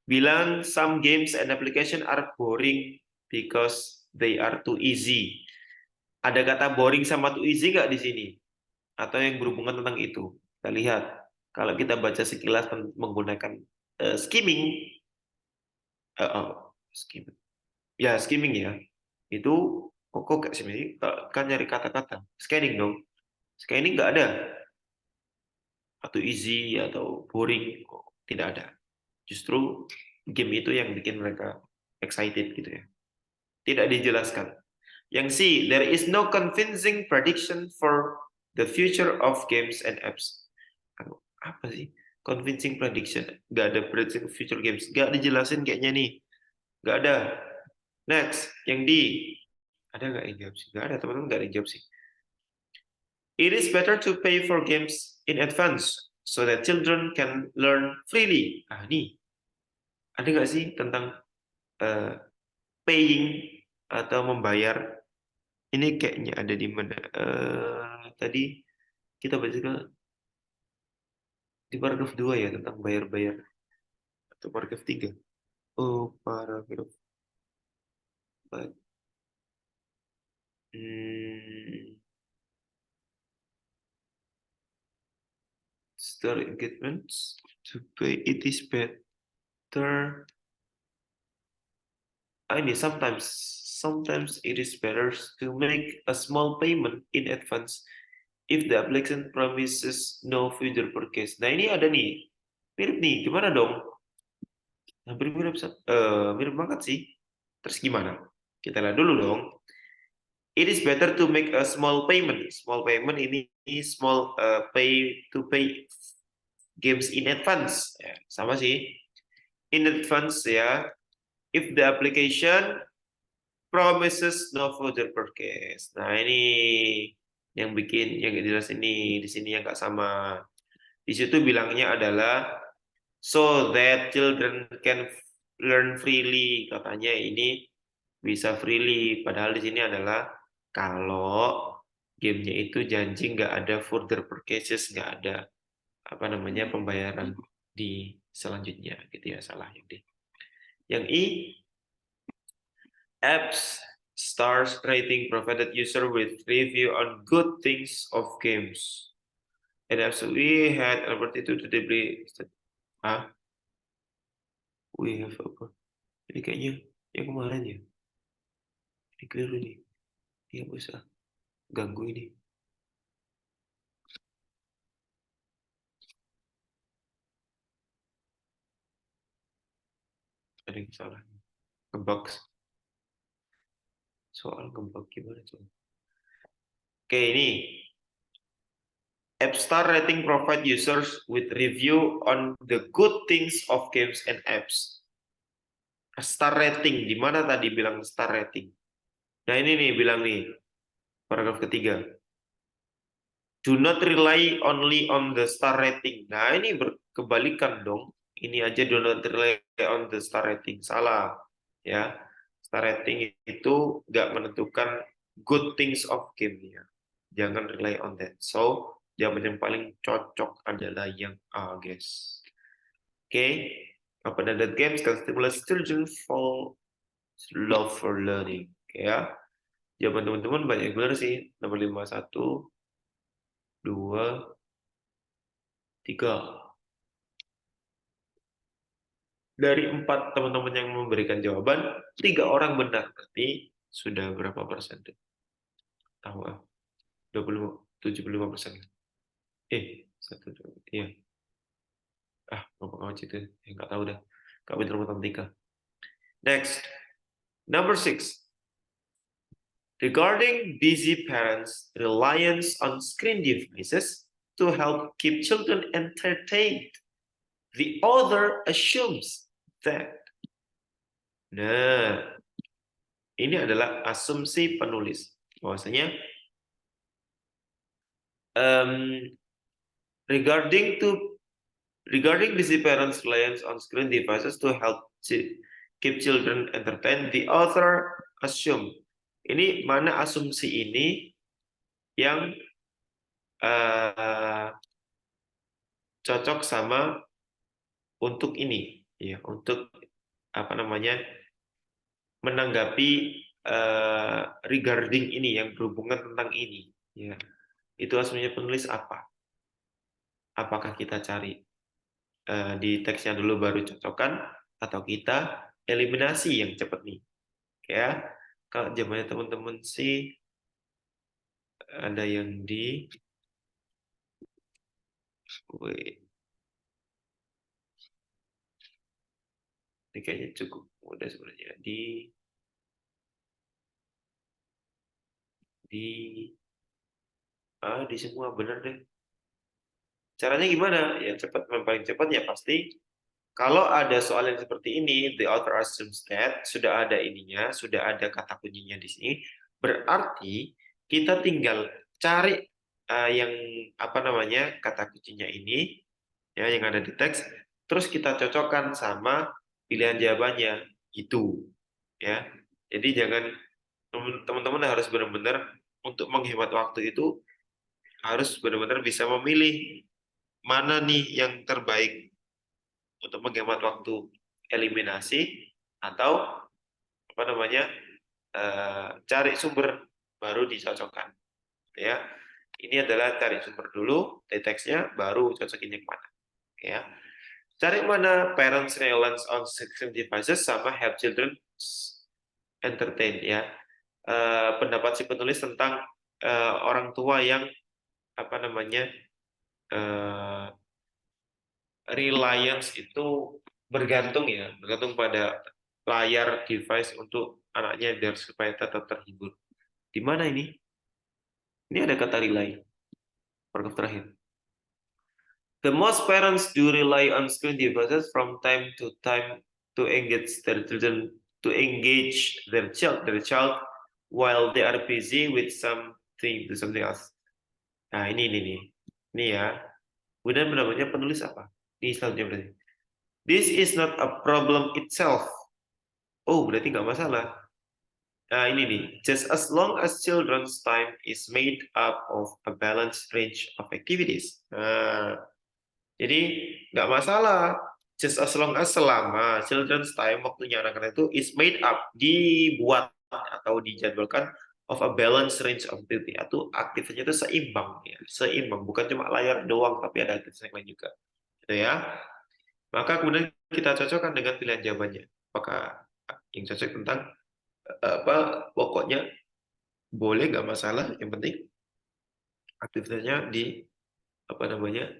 Bilang some games and application are boring because they are too easy. Ada kata boring sama too easy nggak di sini? Atau yang berhubungan tentang itu? Kita lihat. Kalau kita baca sekilas menggunakan skimming, skimming, ya skimming ya, itu kok kayak sini kan nyari kata-kata, scanning dong. Scanning nggak ada, atau easy atau boring, tidak ada. Justru game itu yang bikin mereka excited gitu ya. Tidak dijelaskan. Yang C, there is no convincing prediction for the future of games and apps. Apa sih? Convincing prediction. Nggak ada prediction future games. Nggak dijelasin kayaknya nih. Nggak ada. Next, yang D. Ada nggak yang jawab sih? Nggak ada, teman-teman nggak ada yang jawab sih. It is better to pay for games in advance so that children can learn freely. Ah, nih. Ada nggak sih tentang paying atau membayar? Ini kayaknya ada di mana? Tadi kita baca di paragraf 2 ya tentang bayar-bayar. Atau paragraf 3. Oh, paragraf 4. Store engagements to pay. It is better. Ini sometimes it is better to make a small payment in advance if the application promises no future purchase. Nah, ini ada nih. Mirip nih, gimana dong? Hampir mirip, mirip banget sih. Terus gimana? Kita lihat dulu dong. It is better to make a small payment. Small payment ini small pay games in advance. Ya, sama sih. In advance ya. If the application promises no further purchase. Nah, ini yang bikin yang gak jelas ini di sini yang nggak sama. Di situ bilangnya adalah so that children can learn freely. Katanya ini bisa freely. Padahal di sini adalah kalau gamenya itu janji nggak ada further purchases, nggak ada apa namanya pembayaran di selanjutnya gitu ya, salah yang D. Yang I, apps stars rating provided user with review on good things of games. And apps we had an opportunity to deeply we have apa? Ini kayaknya yang kemarin ya. Ini keliru nih. Dia bisa ganggu ini. Ada yang salah. Ngebug. Soal ngebug gimana coba? Oke, ini. App Store rating provide users with review on the good things of games and apps. Star rating, di mana tadi bilang star rating? Nah ini nih bilang nih, paragraf ketiga. Do not rely only on the star rating. Nah ini berkebalikan dong. Ini aja do not rely on the star rating. Salah. Ya, star rating itu nggak menentukan good things of game-nya. Jangan rely on that. So, jawaban yang paling cocok adalah yang A, guys. Oke, open-ended games can stimulate children for love for learning. Oke ya. Jawaban teman-teman banyak yang benar sih. Nomor 5, 1, 2, 3. Dari 4 teman-teman yang memberikan jawaban, 3 orang benar. Berarti sudah berapa persen? Tahu ah. 75%. 1, 2, iya. Ngomong aja itu. Nggak tahu dah. Nggak pintar matematika. Next. Number 6. Regarding busy parents' reliance on screen devices to help keep children entertained, the author assumes that. Nah, ini adalah asumsi penulis. Bahwasanya regarding busy parents' reliance on screen devices to help keep children entertained, the author assume Ini mana asumsi ini yang cocok sama untuk ini, ya, untuk apa namanya menanggapi regarding ini yang berhubungan tentang ini, ya. Itu asumsinya penulis apa? Apakah kita cari di teksnya dulu baru cocokkan atau kita eliminasi yang cepat nih, ya. Kalau zamannya teman-teman sih ada yang di wait, ini kayaknya cukup mudah sebenarnya di semua bener deh. Caranya gimana? Ya cepat, yang paling cepat ya pasti kalau ada soal yang seperti ini, the author assumes that sudah ada ininya, sudah ada kata kuncinya di sini, berarti kita tinggal cari yang apa namanya kata kuncinya ini, ya yang ada di teks, terus kita cocokkan sama pilihan jawabannya, gitu, ya. Jadi jangan teman-teman harus benar-benar untuk menghemat waktu itu harus benar-benar bisa memilih mana nih yang terbaik untuk menghemat waktu, eliminasi atau apa namanya cari sumber baru dicocokkan, ya. Ini adalah cari sumber dulu dari teksnya baru cocokin yang mana, ya. Cari mana parents reliance on screen devices sama help children entertain, ya. Pendapat si penulis tentang orang tua yang apa namanya reliance itu bergantung pada layar device untuk anaknya biar supaya tetap terhibur. Di mana ini? Ini ada kata rely, paragraf terakhir. The most parents do rely on screen devices from time to time to engage their children, to engage their child while they are busy with something else. Nah, ini ya. Kemudian namanya penulis apa? Ini selanjutnya berarti. This is not a problem itself. Oh, berarti nggak masalah. Nah, ini nih. Just as long as children's time is made up of a balanced range of activities. Nah, jadi nggak masalah. Just as long as selama children's time, waktunya anak-anak itu is made up, dibuat atau dijadwalkan of a balanced range of activity. Atau aktivitasnya itu seimbang, ya. Seimbang, bukan cuma layar doang, tapi ada aktivitas yang lain juga. Gitu ya. Maka kemudian kita cocokkan dengan pilihan jawabannya. Apakah yang cocok tentang apa pokoknya boleh nggak masalah, yang penting aktivitasnya di apa namanya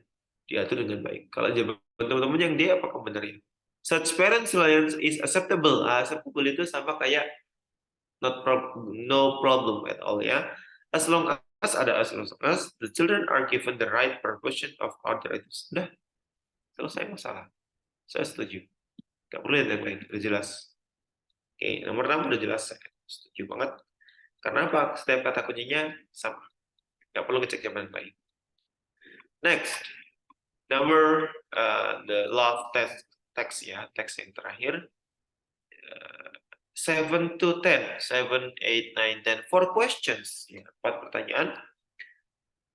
diatur dengan baik. Kalau jawaban teman-teman yang D apakah benar ya? Such parent reliance is acceptable. Acceptable itu sama kayak no problem at all, ya. As long as the children are given the right proportion of other items. Sudah selesai masalah. Saya setuju. Gak perlu yang lain, udah jelas. Oke, nomor 6 udah jelas. Saya setuju banget. Karena apa? Setiap kata kuncinya sama. Gak perlu ngecek jawaban lain. Next, the love text ya, teks yang terakhir. 7 to 10, 7, 8, 9, 10, 4 questions. Ya, 4 pertanyaan.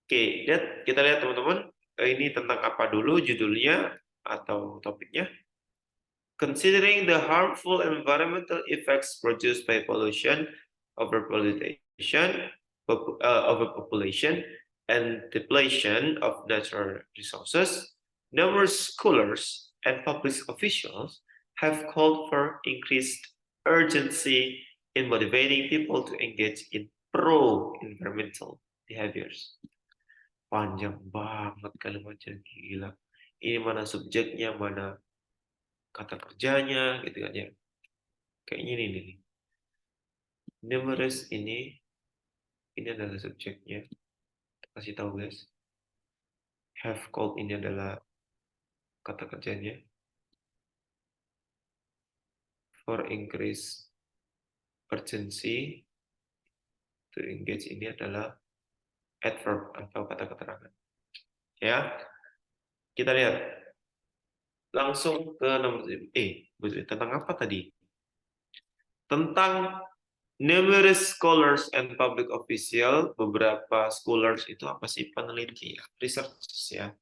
Oke, kita lihat teman-teman. Ini tentang apa dulu judulnya atau topiknya? Considering the harmful environmental effects produced by pollution, overpopulation, and depletion of natural resources, numerous scholars and public officials have called for increased urgency in motivating people to engage in pro-environmental behaviors. Panjang banget kalimatnya, gila. Ini mana subjeknya, mana kata kerjanya, gitu kan ya. Kayaknya ini nih. Numerous ini adalah subjeknya. Kasih tahu guys. Have called ini adalah kata kerjanya. For increase urgency to engage ini adalah adverb atau kata keterangan. Ya, kita lihat langsung ke nomor tentang apa tadi? Tentang Numerous scholars and public official, beberapa scholars itu apa sih? Peneliti, researchers ya.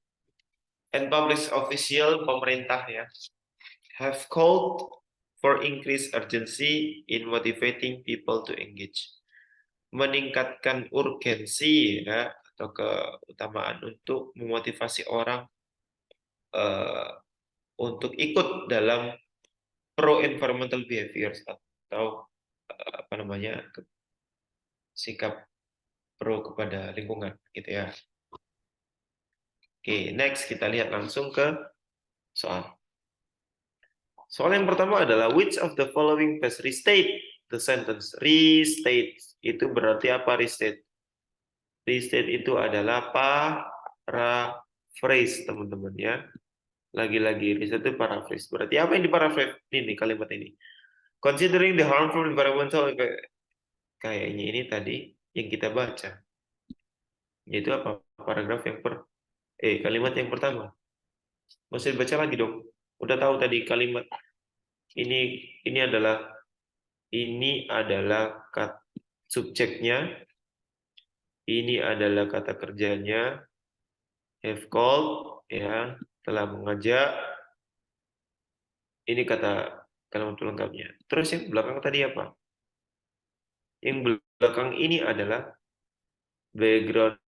And public official, pemerintah ya, have called for increased urgency in motivating people to engage. Meningkatkan urgensi ya atau keutamaan untuk memotivasi orang untuk ikut dalam pro environmental behaviors atau apa namanya sikap pro kepada lingkungan gitu ya. Oke, next kita lihat langsung ke soal. Soal yang pertama adalah which of the following best restate the sentence. Restate itu berarti apa restate? Restate itu adalah paraphrase teman-teman ya. Lagi-lagi restate itu paraphrase. Berarti apa yang diparaphrase ini kalimat ini? Considering the harmful environmental effect. Kayaknya ini tadi yang kita baca. Yaitu apa? Paragraf yang kalimat yang pertama. Masih baca lagi dong. Udah tahu tadi kalimat ini adalah subjeknya, ini adalah kata kerjanya, have called ya, telah mengajak. Ini kata kalimat pelengkapnya. Terus yang belakang tadi apa? Yang belakang ini adalah background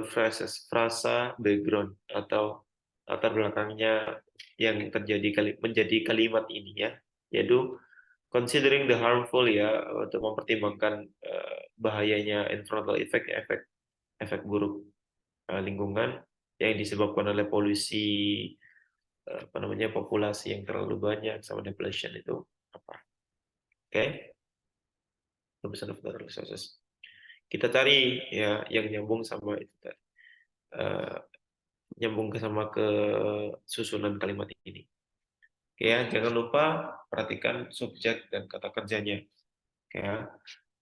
phrases, frasa background atau latar belakangnya yang menjadi kalimat ini ya, yaitu considering the harmful ya, untuk mempertimbangkan bahayanya environmental effect, efek buruk lingkungan yang disebabkan oleh polusi apa namanya populasi yang terlalu banyak sama depletion itu apa? Oke, resources. Kita cari ya yang nyambung sama itu tadi. Nyambung ke susunan kalimat ini. Oke ya, jangan lupa perhatikan subjek dan kata kerjanya. Oke ya,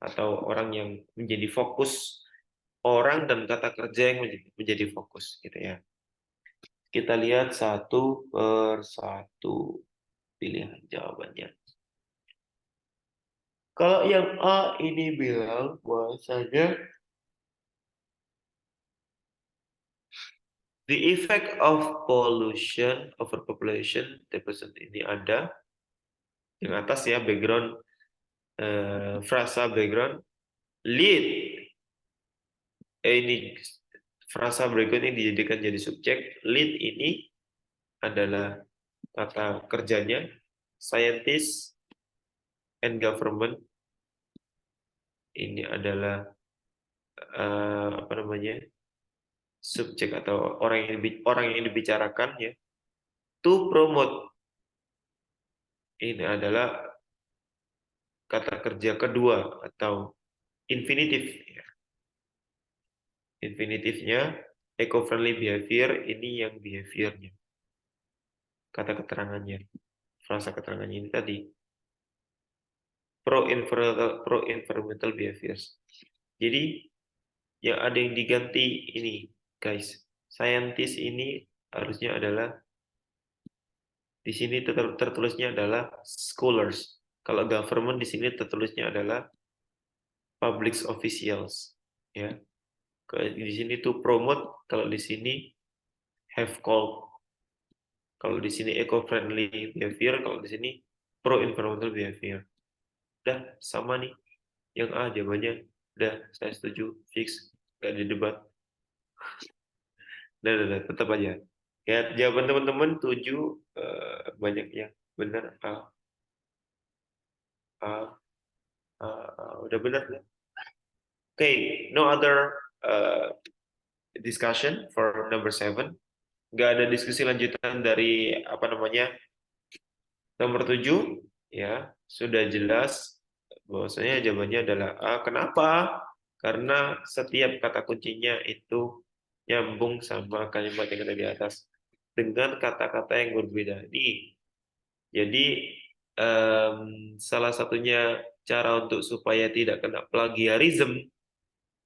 atau orang yang menjadi fokus, orang dan kata kerja yang menjadi fokus gitu ya. Kita lihat satu per satu pilihan jawabannya. Kalau yang A ini bilang bahwasanya the effect of pollution, overpopulation, depression ini ada yang atas ya, background, frasa background, lead, ini frasa berikut ini dijadikan jadi subjek, lead ini adalah kata kerjanya, scientist and government, ini adalah apa namanya subjek atau orang yang dibicarakan ya, to promote ini adalah kata kerja kedua atau infinitif ya. Infinitifnya eco-friendly behavior, ini yang behaviornya, kata keterangannya, frasa keterangannya ini tadi pro-environmental behaviors. Jadi yang ada yang diganti ini guys, scientist ini harusnya adalah di sini tertulisnya adalah scholars. Kalau government di sini tertulisnya adalah public officials ya. Di sini to promote, kalau di sini have called. Kalau di sini eco-friendly behavior, kalau di sini pro-environmental behavior. Udah sama nih. Yang A jawabannya. Udah, saya setuju. Fix. Gak ada debat. Udah, tetap aja. Ya, jawaban teman-teman 7 banyak yang benar. Udah benar. Okay, no other discussion for number 7. Gak ada diskusi lanjutan dari apa namanya nomor 7 ya, sudah jelas bahwasanya jawabannya adalah A. Kenapa? Karena setiap kata kuncinya itu nyambung sama kalimat yang ada di atas dengan kata-kata yang berbeda. Jadi salah satunya cara untuk supaya tidak kena plagiarism.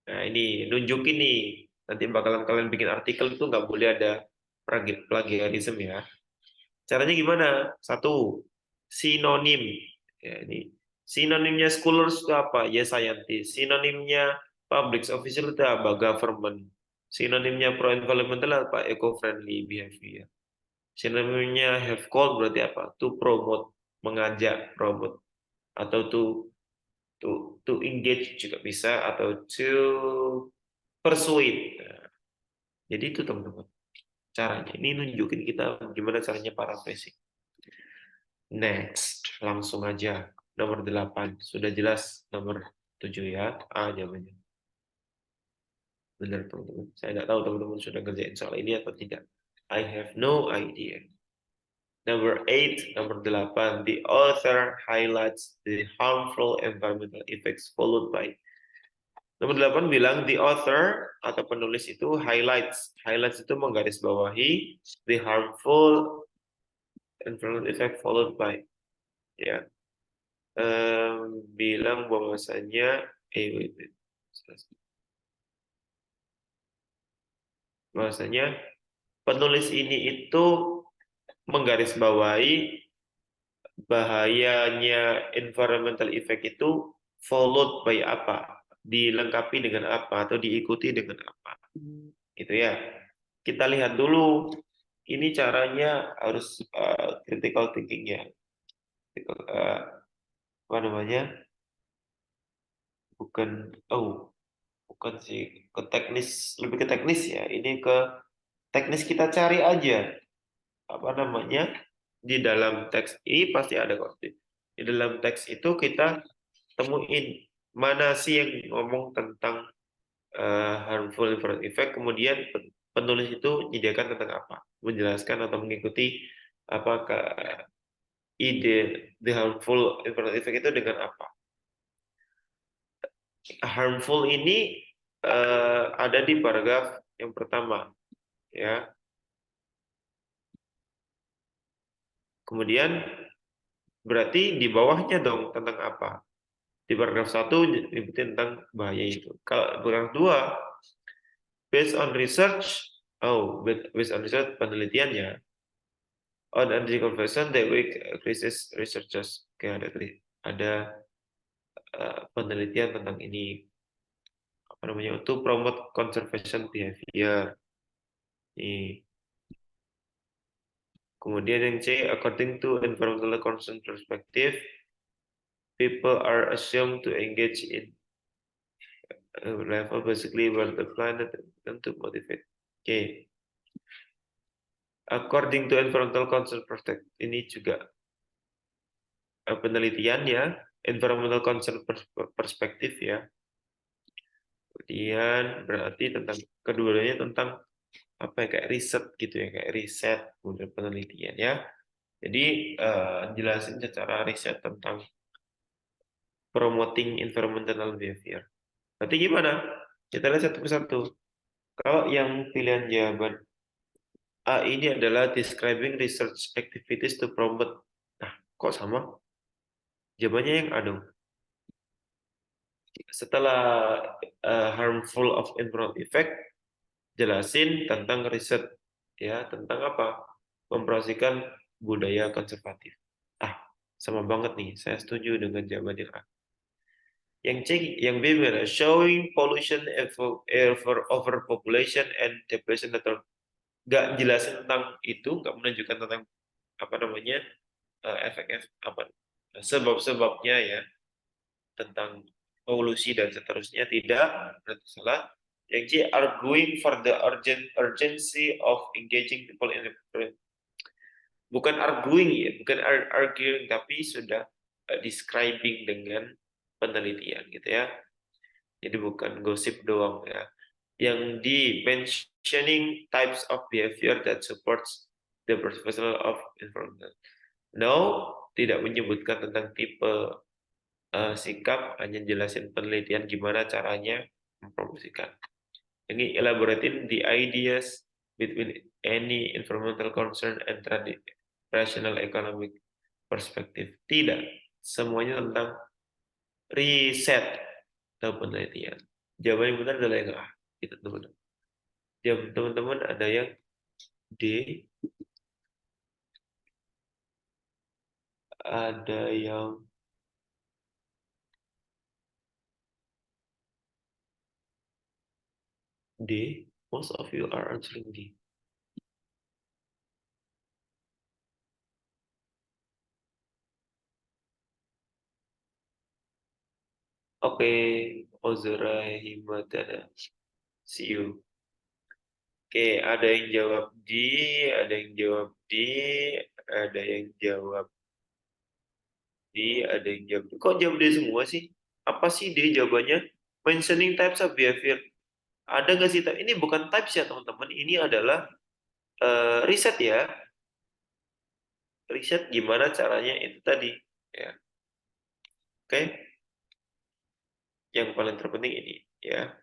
Nah ini nunjukin nih, nanti bakalan kalian bikin artikel itu nggak boleh ada plagiarism ya. Caranya gimana? Satu, sinonim. Ya, ini Sinonimnya scholars itu apa? Ya scientist. Sinonimnya public official itu apa? Government. Sinonimnya pro-environmental apa? Eco-friendly behavior. Sinonimnya have called berarti apa? To promote, mengajak, promote. Atau to engage juga bisa, atau to persuade. Nah, jadi itu teman-teman. Caranya. Ini nunjukin kita gimana caranya paraphrasing. Next, langsung aja. Nomor 8. Sudah jelas nomor 7 ya. A jawabannya. Benar teman-teman. Saya nggak tahu teman-teman sudah ngerjain soal ini atau tidak. I have no idea. Number 8, nomor 8. The author highlights the harmful environmental effects followed by. Nomor 8 bilang the author atau penulis itu highlights. Highlights itu menggarisbawahi the harmful environmental effect followed by. Ya, bilang bahwasanya wait. Bahwasanya penulis ini itu menggarisbawahi bahayanya environmental effect itu followed by apa? Dilengkapi dengan apa atau diikuti dengan apa? Gitu ya. Kita lihat dulu. Ini caranya harus critical thinking ya. Apa namanya? Bukan bukan sih ke teknis, lebih ke teknis ya. Ini ke teknis kita cari aja apa namanya di dalam teks ini pasti ada kok. Di dalam teks itu kita temuin mana sih yang ngomong tentang harmful environment effect, kemudian penulis itu menyediakan tentang apa, menjelaskan atau mengikuti apakah ide the harmful environment effect itu dengan apa. Harmful ini ada di paragraf yang pertama ya. Kemudian berarti di bawahnya dong tentang apa? Di paragraf 1 nyebutin tentang bahaya itu. Kalau paragraf 2 based on research, based on research penelitian ya. On energy conversion, the week crisis researchers. Oke, ada penelitian tentang ini apa namanya untuk promote conservation behavior. Ini. Kemudian yang C, according to environmental concern perspective, people are assumed to engage in level basically where the planet and to motivate. Oke. According to environmental concern perspective, ini juga penelitian ya, environmental concern perspective ya. Kemudian berarti tentang keduanya tentang apa ya kayak riset gitu ya, kayak riset kemudian penelitian ya. Jadi jelasin secara riset tentang promoting environmental behavior. Berarti gimana? Kita lihat satu persatu. Kalau yang pilihan jawaban A ini adalah describing research activities to promote. Nah, kok sama? Jawabannya yang A dong. Setelah harmful of environmental effect, jelasin tentang riset ya, tentang apa? Mempromosikan budaya konservatif. Ah, sama banget nih. Saya setuju dengan jawaban yang A. Yang C, yang B gimana? Showing pollution, air for overpopulation and depletion atau nggak jelasin tentang itu, nggak menunjukkan tentang apa namanya efek-efek apa sebab-sebabnya ya tentang polusi dan seterusnya tidak berarti salah. Yang C, arguing for the urgency of engaging people in the bukan arguing ya, bukan arguing tapi sudah describing dengan penelitian gitu ya. Jadi bukan gosip doang ya. Yang di mentioning types of behavior that supports the professional of environment. No, tidak menyebutkan tentang tipe sikap, hanya jelasin penelitian gimana caranya mempromosikan. Ini elaborating the ideas between any environmental concern and rational economic perspective. Tidak, semuanya tentang riset atau penelitian. Jawaban yang benar adalah yang A. Gitu, teman-teman. Teman-teman ada yang D, ada yang D. Most of you are answering D. Oke, Ozra Himadana. See you. Oke, ada yang jawab D, ada yang jawab D, ada yang jawab D, ada yang jawab D. Kok jawab D semua sih? Apa sih D jawabannya? Mentioning types of behavior. Ada nggak sih? Ini bukan types ya teman-teman. Ini adalah riset ya. Riset gimana caranya itu tadi. Ya, oke. Yang paling terpenting ini ya.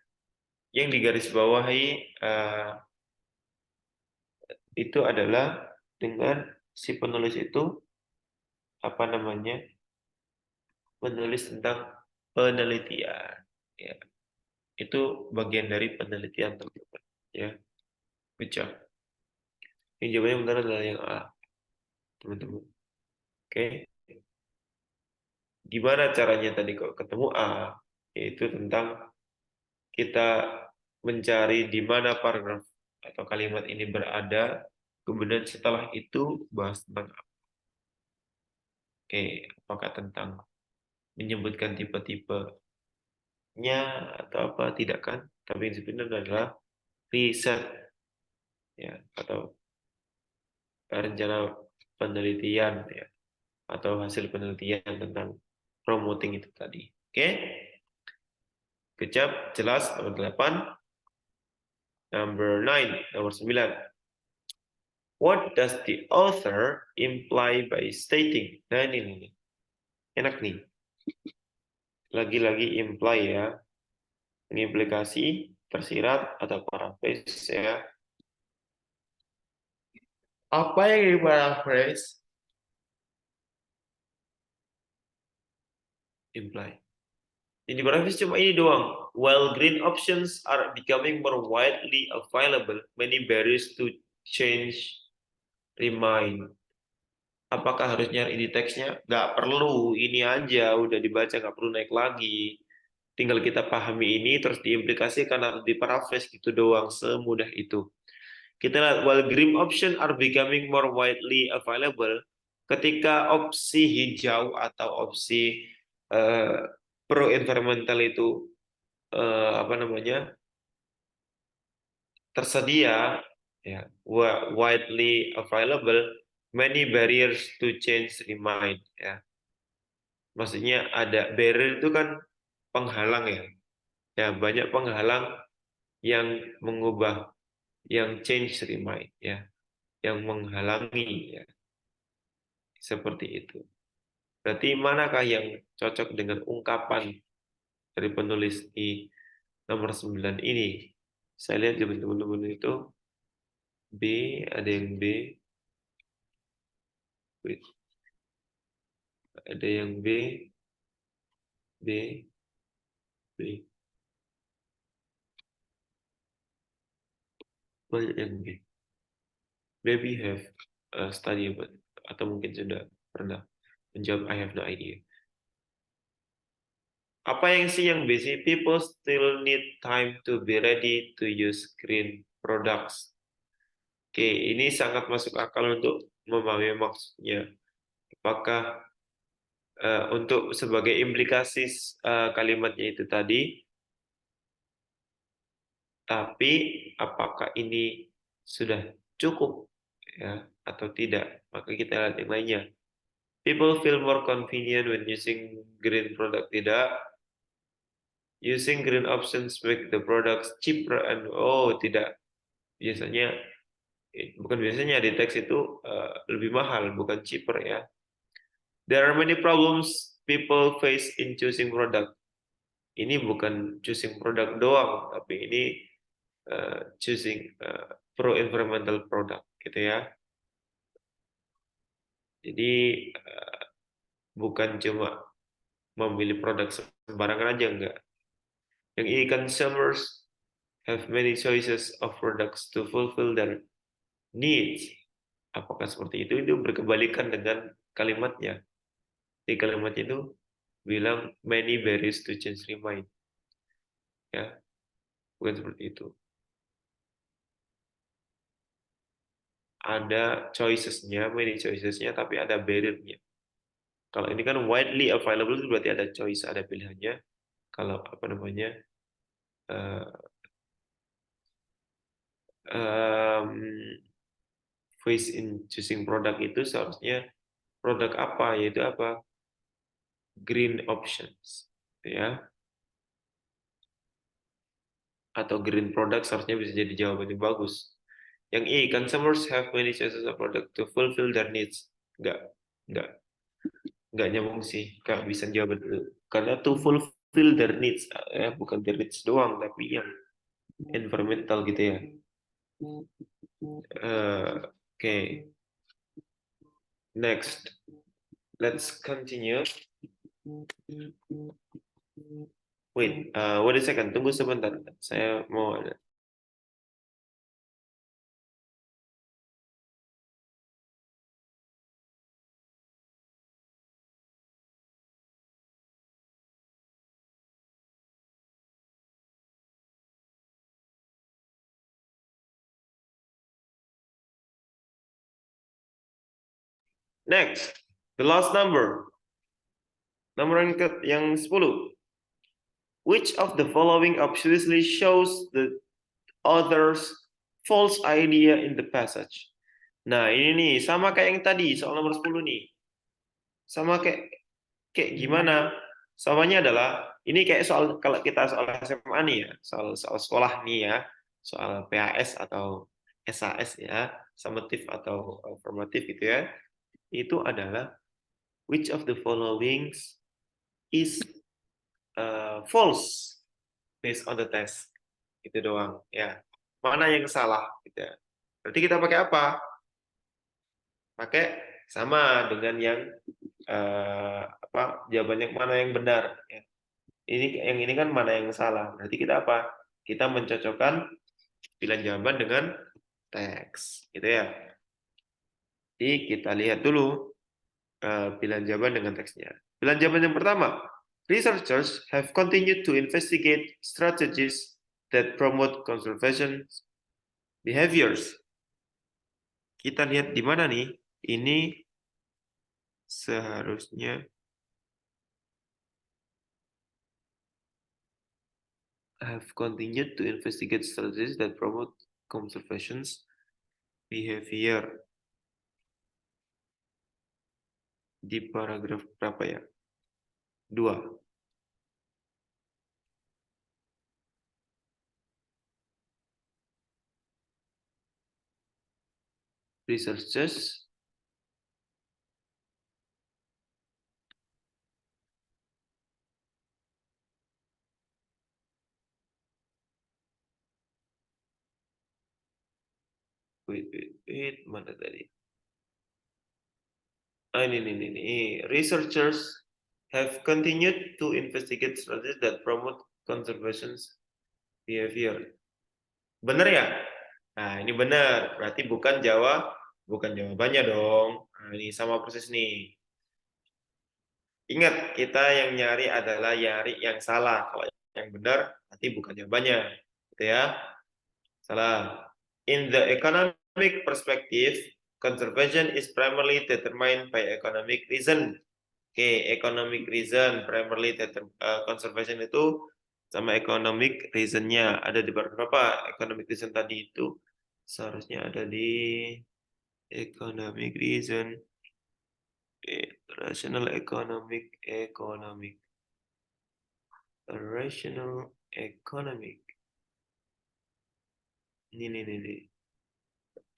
Yang digarisbawahi itu adalah dengan si penulis itu apa namanya menulis tentang penelitian. Ya, itu bagian dari penelitian teman-teman. Ya, good job. Yang jawabannya benar adalah yang A, teman-teman. Oke, gimana caranya tadi kalau ketemu A? Yaitu tentang kita mencari di mana paragraf atau kalimat ini berada, kemudian setelah itu bahas tentang oke, apakah tentang menyebutkan tipe-tipenya atau apa tidak kan? Tapi yang sebenarnya adalah riset ya atau rencana penelitian ya atau hasil penelitian tentang promoting itu tadi. Oke? Kecap jelas nomor 8. Number 9, nomor 9. What does the author imply by stating? Nah ini nih. Enak nih. Lagi-lagi imply ya. Mengimplikasi, tersirat, atau paraphrase ya. Apa yang di paraphrase? Imply. Ini paraphrase cuma ini doang. While green options are becoming more widely available, many barriers to change remain. Apakah harus nyari di teksnya? Nggak perlu, ini aja udah dibaca, nggak perlu naik lagi. Tinggal kita pahami ini, terus diimplikasikan atau diparaphrase gitu doang, semudah itu. Kita lihat, while green option are becoming more widely available, ketika opsi hijau atau opsi pro-environmental itu apa namanya tersedia, ya, widely available, many barriers to change remain. Ya. Maksudnya ada barrier itu kan penghalang ya. Ya, banyak penghalang yang mengubah, yang change remain ya, yang menghalangi ya. Seperti itu. Berarti manakah yang cocok dengan ungkapan dari penulis di nomor 9 ini? Saya lihat di teman-teman itu B, ada yang B, wait, ada yang B, B, B, banyak yang B. Maybe have study about atau mungkin sudah pernah menjawab I have no idea. Apa yang sih yang B sih? People still need time to be ready to use green products. Oke, ini sangat masuk akal untuk memahami maksudnya. Apakah untuk sebagai implikasi kalimatnya itu tadi, tapi apakah ini sudah cukup ya atau tidak? Maka kita lihat yang lainnya. People feel more convenient when using green product. Tidak. Using green options make the products cheaper and oh tidak. Biasanya bukan biasanya di teks itu lebih mahal, bukan cheaper ya. There are many problems people face in choosing product. Ini bukan choosing product doang, tapi ini choosing pro-environmental product, gitu ya. Jadi bukan cuma memilih produk sembarangan aja, enggak. Yang ini consumers have many choices of products to fulfill their needs. Apakah seperti itu? Itu berkebalikan dengan kalimatnya. Di kalimatnya itu bilang many barriers to change remain. Ya, bukan seperti itu. ada choices-nya, many choices-nya, tapi ada barrier-nya. Kalau ini kan widely available itu berarti ada choice, ada pilihannya. Kalau apa namanya uh, um, voice in choosing product itu seharusnya produk apa, yaitu apa, green options, ya, atau green product seharusnya bisa jadi jawaban yang bagus. Yang E, consumers have many choices of product to fulfill their needs. Enggak, enggak, enggak nyambung sih, enggak bisa jawab itu. Karena to fulfill their needs, ya, bukan their needs doang, tapi yang environmental gitu ya. Okay. Next, let's continue. Wait a second, tunggu sebentar. Saya mau ada. Next, the last number. Nomor yang 10. Which of the following obviously shows the author's false idea in the passage? Nah, ini nih sama kayak yang tadi, soal nomor 10 nih. Sama kayak gimana? Samanya adalah ini kayak soal kalau kita soal SMA nih ya, soal sekolah nih ya, soal PAS atau SAS ya, summative atau formative gitu ya. Itu adalah which of the following is false based on the test. Itu doang ya. Mana yang salah gitu ya. Berarti kita pakai apa? Pakai sama dengan yang apa jawabannya mana yang benar ya. Ini kan mana yang salah. Berarti kita apa? Kita mencocokkan pilihan jawaban dengan teks gitu ya. Jadi kita lihat dulu pilihan jawaban dengan teksnya. Pilihan jawaban yang pertama, researchers have continued to investigate strategies that promote conservation behaviors. Kita lihat di mana nih? Ini seharusnya have continued to investigate strategies that promote conservation behavior. Di paragraf berapa ya? 2. Researchers wait, mana tadi? Ini. Researchers have continued to investigate strategies that promote conservation behavior. Benar ya? Nah, ini benar. Berarti bukan jawabannya dong. Nah, ini sama persis nih. Ingat, kita yang nyari adalah nyari yang salah. Kalau yang benar, nanti bukan jawabannya. Gitu ya. Salah. In the economic perspective, conservation is primarily determined by economic reason. Oke, economic reason, primarily conservation itu sama economic reason-nya. Ada di berapa economic reason tadi itu? Seharusnya ada di economic reason, rational economic, rational economic. Ini.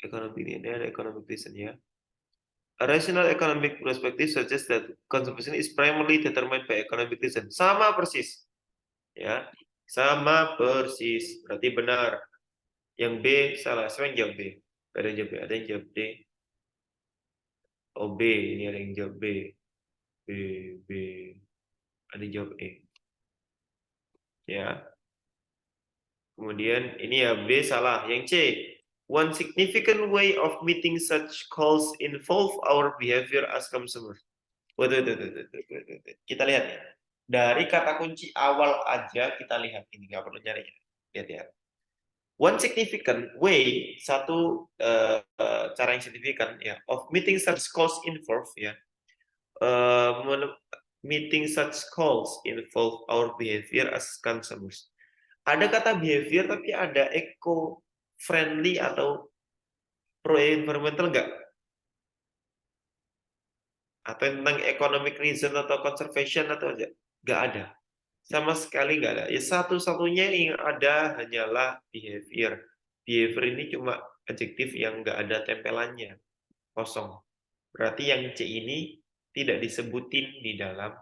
Economic ini ada economic reason ya. A rational economic perspective suggests that conservation is primarily determined by economic reason. Sama persis. Ya, sama persis. Berarti benar. Yang B salah. Siapa yang jawab B? Ada yang jawab B. Ada yang jawab D. Oh B. Ini ada yang jawab B. B. Ada yang jawab E. Ya. Kemudian ini ya B salah. Yang C. One significant way of meeting such calls involve our behavior as consumers. Waduh. Kita lihat ya. Dari kata kunci awal aja kita lihat ini nggak perlu nyari. Lihat ya. One significant way, satu cara yang signifikan ya, of meeting such calls involve ya, meeting such calls involve our behavior as consumers. Ada kata behavior tapi ada eco friendly atau pro environmental enggak? Atau tentang economic reason atau conservation atau enggak? Enggak ada. Sama sekali enggak ada. Ya satu-satunya yang ada hanyalah behavior. Behavior ini cuma adjektif yang enggak ada tempelannya, kosong. Berarti yang C ini tidak disebutin di dalam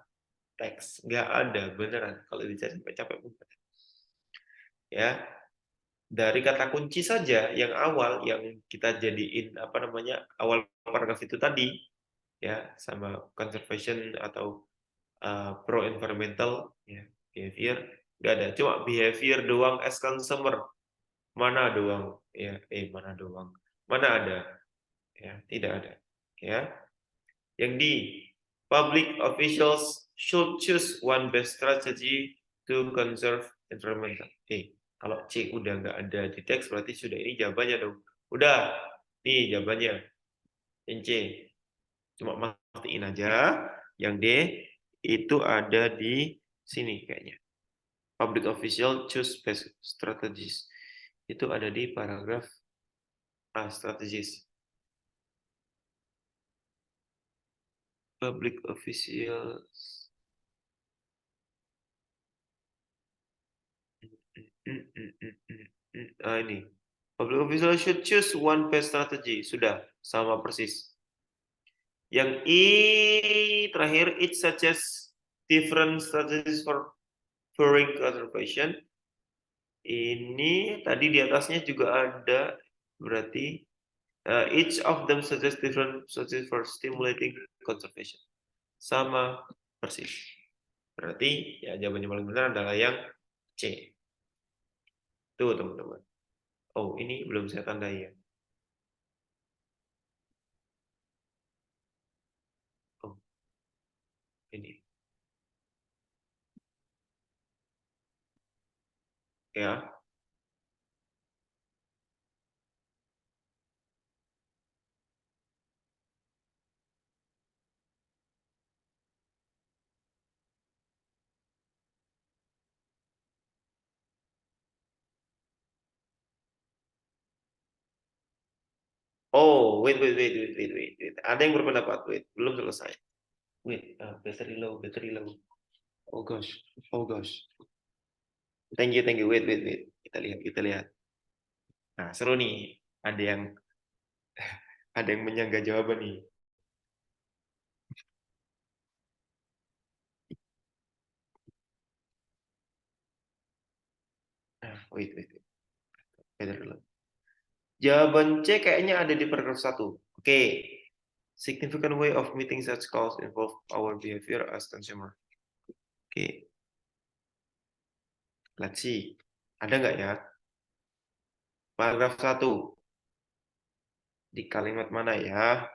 teks. Enggak ada beneran. Kalau dicari sampai capek pun. Ya, dari kata kunci saja yang awal yang kita jadiin apa namanya awal paragraf itu tadi ya sama conservation atau pro environmental ya behavior nggak ada, cuma behavior doang as consumer, mana doang ya mana doang, mana ada ya, tidak ada ya. Yang di public officials should choose one best strategy to conserve environmental. Kalau C udah nggak ada di teks berarti sudah ini jawabannya dong. Udah, nih jawabannya. Yang C. Cuma mastiin aja. Yang D itu ada di sini kayaknya. Public official choose best strategies. Itu ada di paragraf A, strategis. Public officials. Ini. Public official should choose one best strategy. Sudah, sama persis. Yang I terakhir, it suggests different strategies for foreign conservation. Ini tadi di atasnya juga ada, berarti each of them suggests different strategies for stimulating conservation. Sama persis. Berarti ya jawaban yang paling benar adalah yang C. Tuh teman-teman. Oh, ini belum saya tandai ya. Oh, ini. Ya. Oh, wait. Ada yang berpendapat, wait. Belum selesai. Wait, battery low. Oh gosh. Oh gosh. Thank you. Wait. Kita lihat. Nah, seru nih. Ada yang menyangga jawaban nih. Nah, wait. Battery low. Jawaban C kayaknya ada di paragraf 1. Oke. Significant way of meeting such calls involve our behavior as consumer. Oke. Let's see. Ada nggak ya? Paragraf 1. Di kalimat mana ya?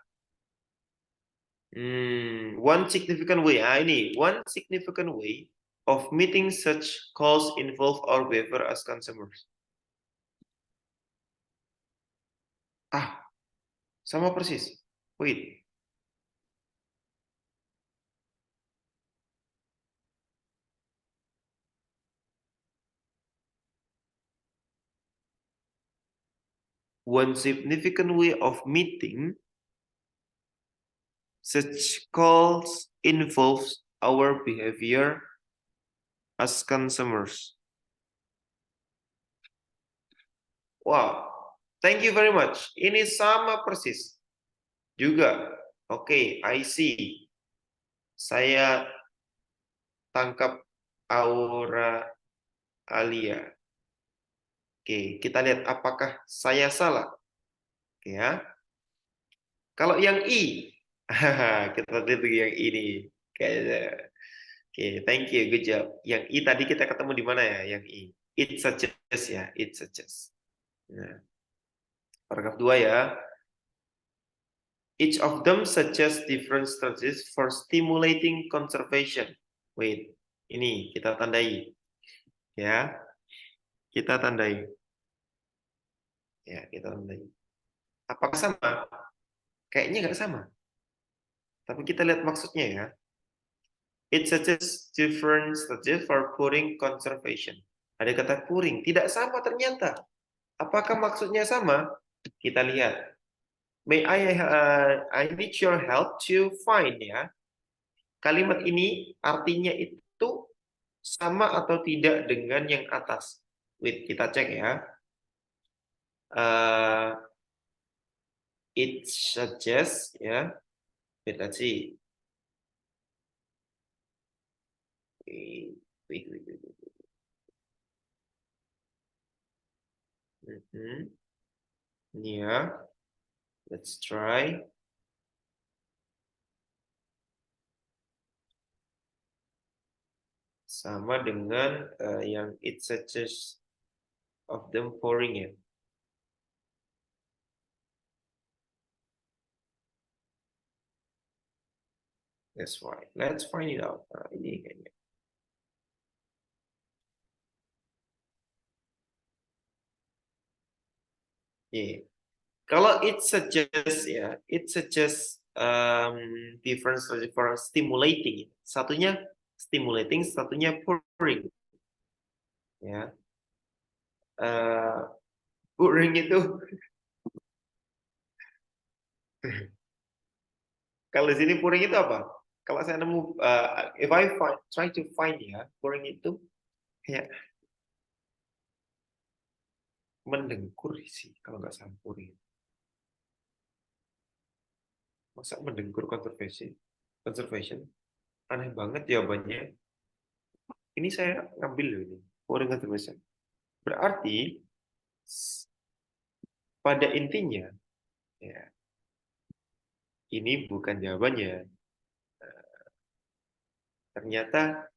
One significant way. Ini. One significant way of meeting such calls involve our behavior as consumers. Sama persis. Wait. One significant way of meeting such calls involves our behavior as consumers. Wow, thank you very much. Ini sama persis juga. Oke, I see. Saya tangkap aura Alia. Oke, kita lihat apakah saya salah. Oke ya. Kalau yang I, kita lihat yang ini. Kayaknya. Oke, thank you, good job. Yang I tadi kita ketemu di mana ya? Yang I. It suggests ya, it suggests. Nah, paragraf 2 ya. Each of them suggests different strategies for stimulating conservation. Wait, ini kita tandai. Ya, kita tandai. Ya, kita tandai. Apakah sama? Kayaknya nggak sama. Tapi kita lihat maksudnya ya. It suggests different strategies for pouring conservation. Ada kata pouring, tidak sama ternyata. Apakah maksudnya sama? Kita lihat. I need your help to find ya. Kalimat ini artinya itu sama atau tidak dengan yang atas. Wait, kita cek ya. Uh, it suggests ya. Wait, let's see. Wait. Ya, let's try. Sama dengan yang it suggests of them pouring ya. That's right. Let's find it out. Nah, ini kayaknya. Yeah. Kalau it suggests ya, it suggests different strategy for stimulating. Satunya stimulating, satunya pouring. Ya, pouring itu kalau di sini pouring itu apa? Kalau saya nemu, if I try to find ya, pouring itu kayak mendengkur sih kalau nggak salah pouring. Masa mendengkur conservation? Conservation? Aneh banget jawabannya. Ini saya ngambil loh ini. Pouring conservation. Berarti pada intinya ya, ini bukan jawabannya. Ternyata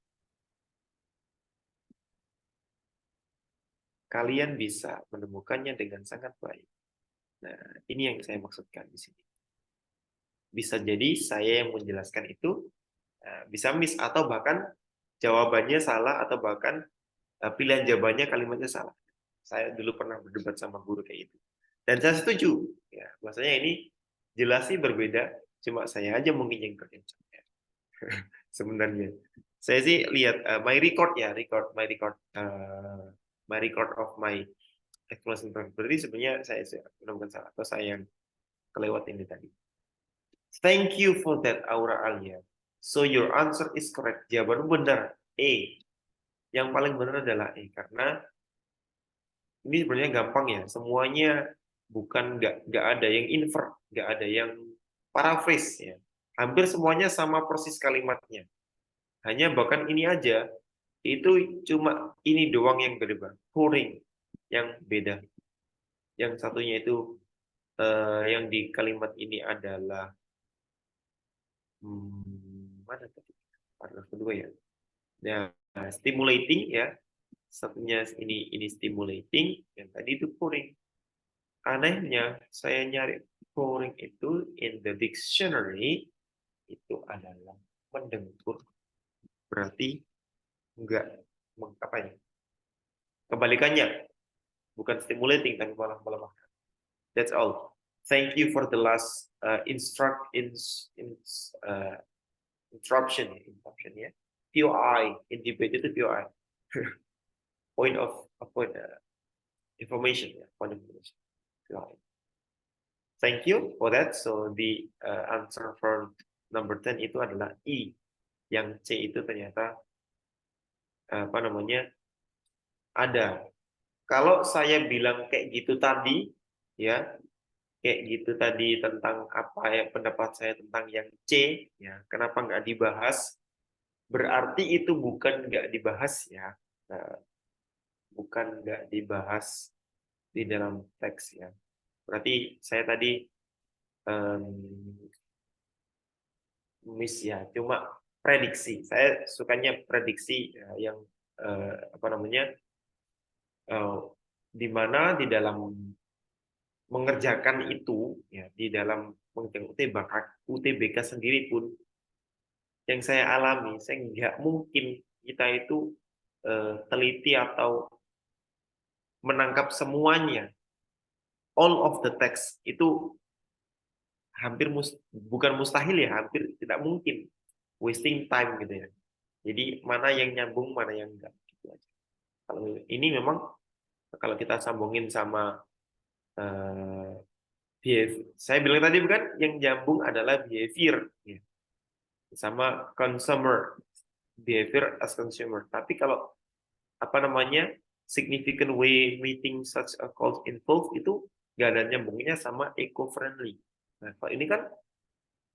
kalian bisa menemukannya dengan sangat baik. Nah, ini yang saya maksudkan di sini. Bisa jadi saya yang menjelaskan itu bisa miss atau bahkan jawabannya salah atau bahkan pilihan jawabannya kalimatnya salah. Saya dulu pernah berdebat sama guru kayak itu. Dan saya setuju. Ya, bahasanya ini jelas sih berbeda, cuma saya aja mungkin yang terkencang. Sebenarnya saya sih lihat my record ya, my record of my exploration time. Berarti sebenarnya saya menemukan salah atau saya yang kelewat ini tadi. Thank you for that, Aura Alia. So your answer is correct. Jawaban benar, E. Yang paling benar adalah E karena ini sebenarnya gampang ya. Semuanya bukan nggak ada yang invert, nggak ada yang paraphrase ya. Hampir semuanya sama persis kalimatnya. Hanya bahkan ini aja itu cuma ini doang yang beda, pouring yang beda. Yang satunya itu yang di kalimat ini adalah mana tadi? Paragraf kedua ya. Nah, stimulating ya. Satunya ini stimulating, yang tadi itu pouring. Anehnya saya nyari pouring itu in the dictionary itu adalah mendengkur. Berarti enggak apa ya? Kebalikannya, bukan stimulating tapi malah melemahkan. That's all. Thank you for the last uh, interruption ya. POI in debate itu POI. Point of information ya, point of information. POI. Thank you for that. So the answer for number 10 itu adalah I. Yang C itu ternyata apa namanya? Ada. Kalau saya bilang kayak gitu tadi ya, kayak gitu tadi tentang apa ya pendapat saya tentang yang C ya, kenapa nggak dibahas? Berarti itu bukan nggak dibahas ya, bukan nggak dibahas di dalam teks ya. Berarti saya tadi um, miss ya, cuma prediksi. Saya sukanya prediksi ya, yang apa namanya, di mana di dalam mengerjakan itu ya di dalam mengerjakan UTBK sendiri pun yang saya alami, saya nggak mungkin kita itu teliti atau menangkap semuanya all of the text itu hampir bukan mustahil ya, hampir tidak mungkin, wasting time gitu ya. Jadi mana yang nyambung, mana yang enggak. Gitu aja. Kalau ini memang kalau kita sambungin sama behavior, saya bilang tadi bukan yang nyambung adalah behavior ya. Sama consumer, behavior as consumer. Tapi kalau apa namanya significant way meeting such a cause involved itu nggak ada nyambungnya sama eco-friendly. Nah, kalau ini kan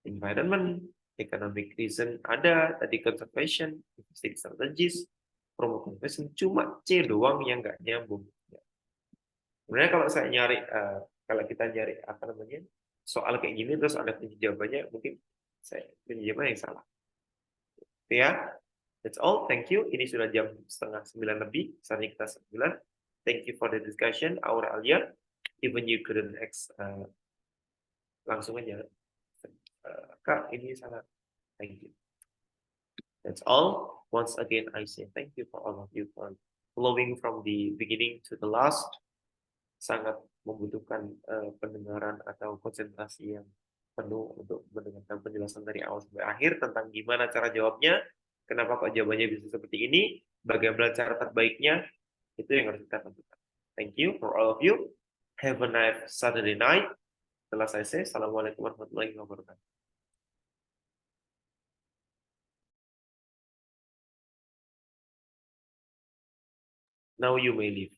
environment, economic reason ada, tadi conservation, investing strategies, promote investment, cuma C doang yang nggak nyambung. Sebenarnya kalau saya nyari, kalau kita nyari apa namanya soal kayak gini terus ada kunci jawabannya, mungkin saya kunci jawabannya yang salah. Ya, that's all. Thank you. Ini sudah jam setengah 9 lebih. Saatnya kita 9. Thank you for the discussion, Aurelia. Even you couldn't langsung aja. Kak, ini salah. Thank you. That's all. Once again, I say thank you for all of you for following from the beginning to the last. Sangat membutuhkan pendengaran atau konsentrasi yang penuh untuk mendengarkan penjelasan dari awal sampai akhir tentang gimana cara jawabnya, kenapa kok jawabannya bisa seperti ini, bagaimana cara terbaiknya, itu yang harus kita tentukan. Thank you for all of you. Have a nice Saturday night. Setelah saya say, Assalamualaikum warahmatullahi wabarakatuh. Now you may leave.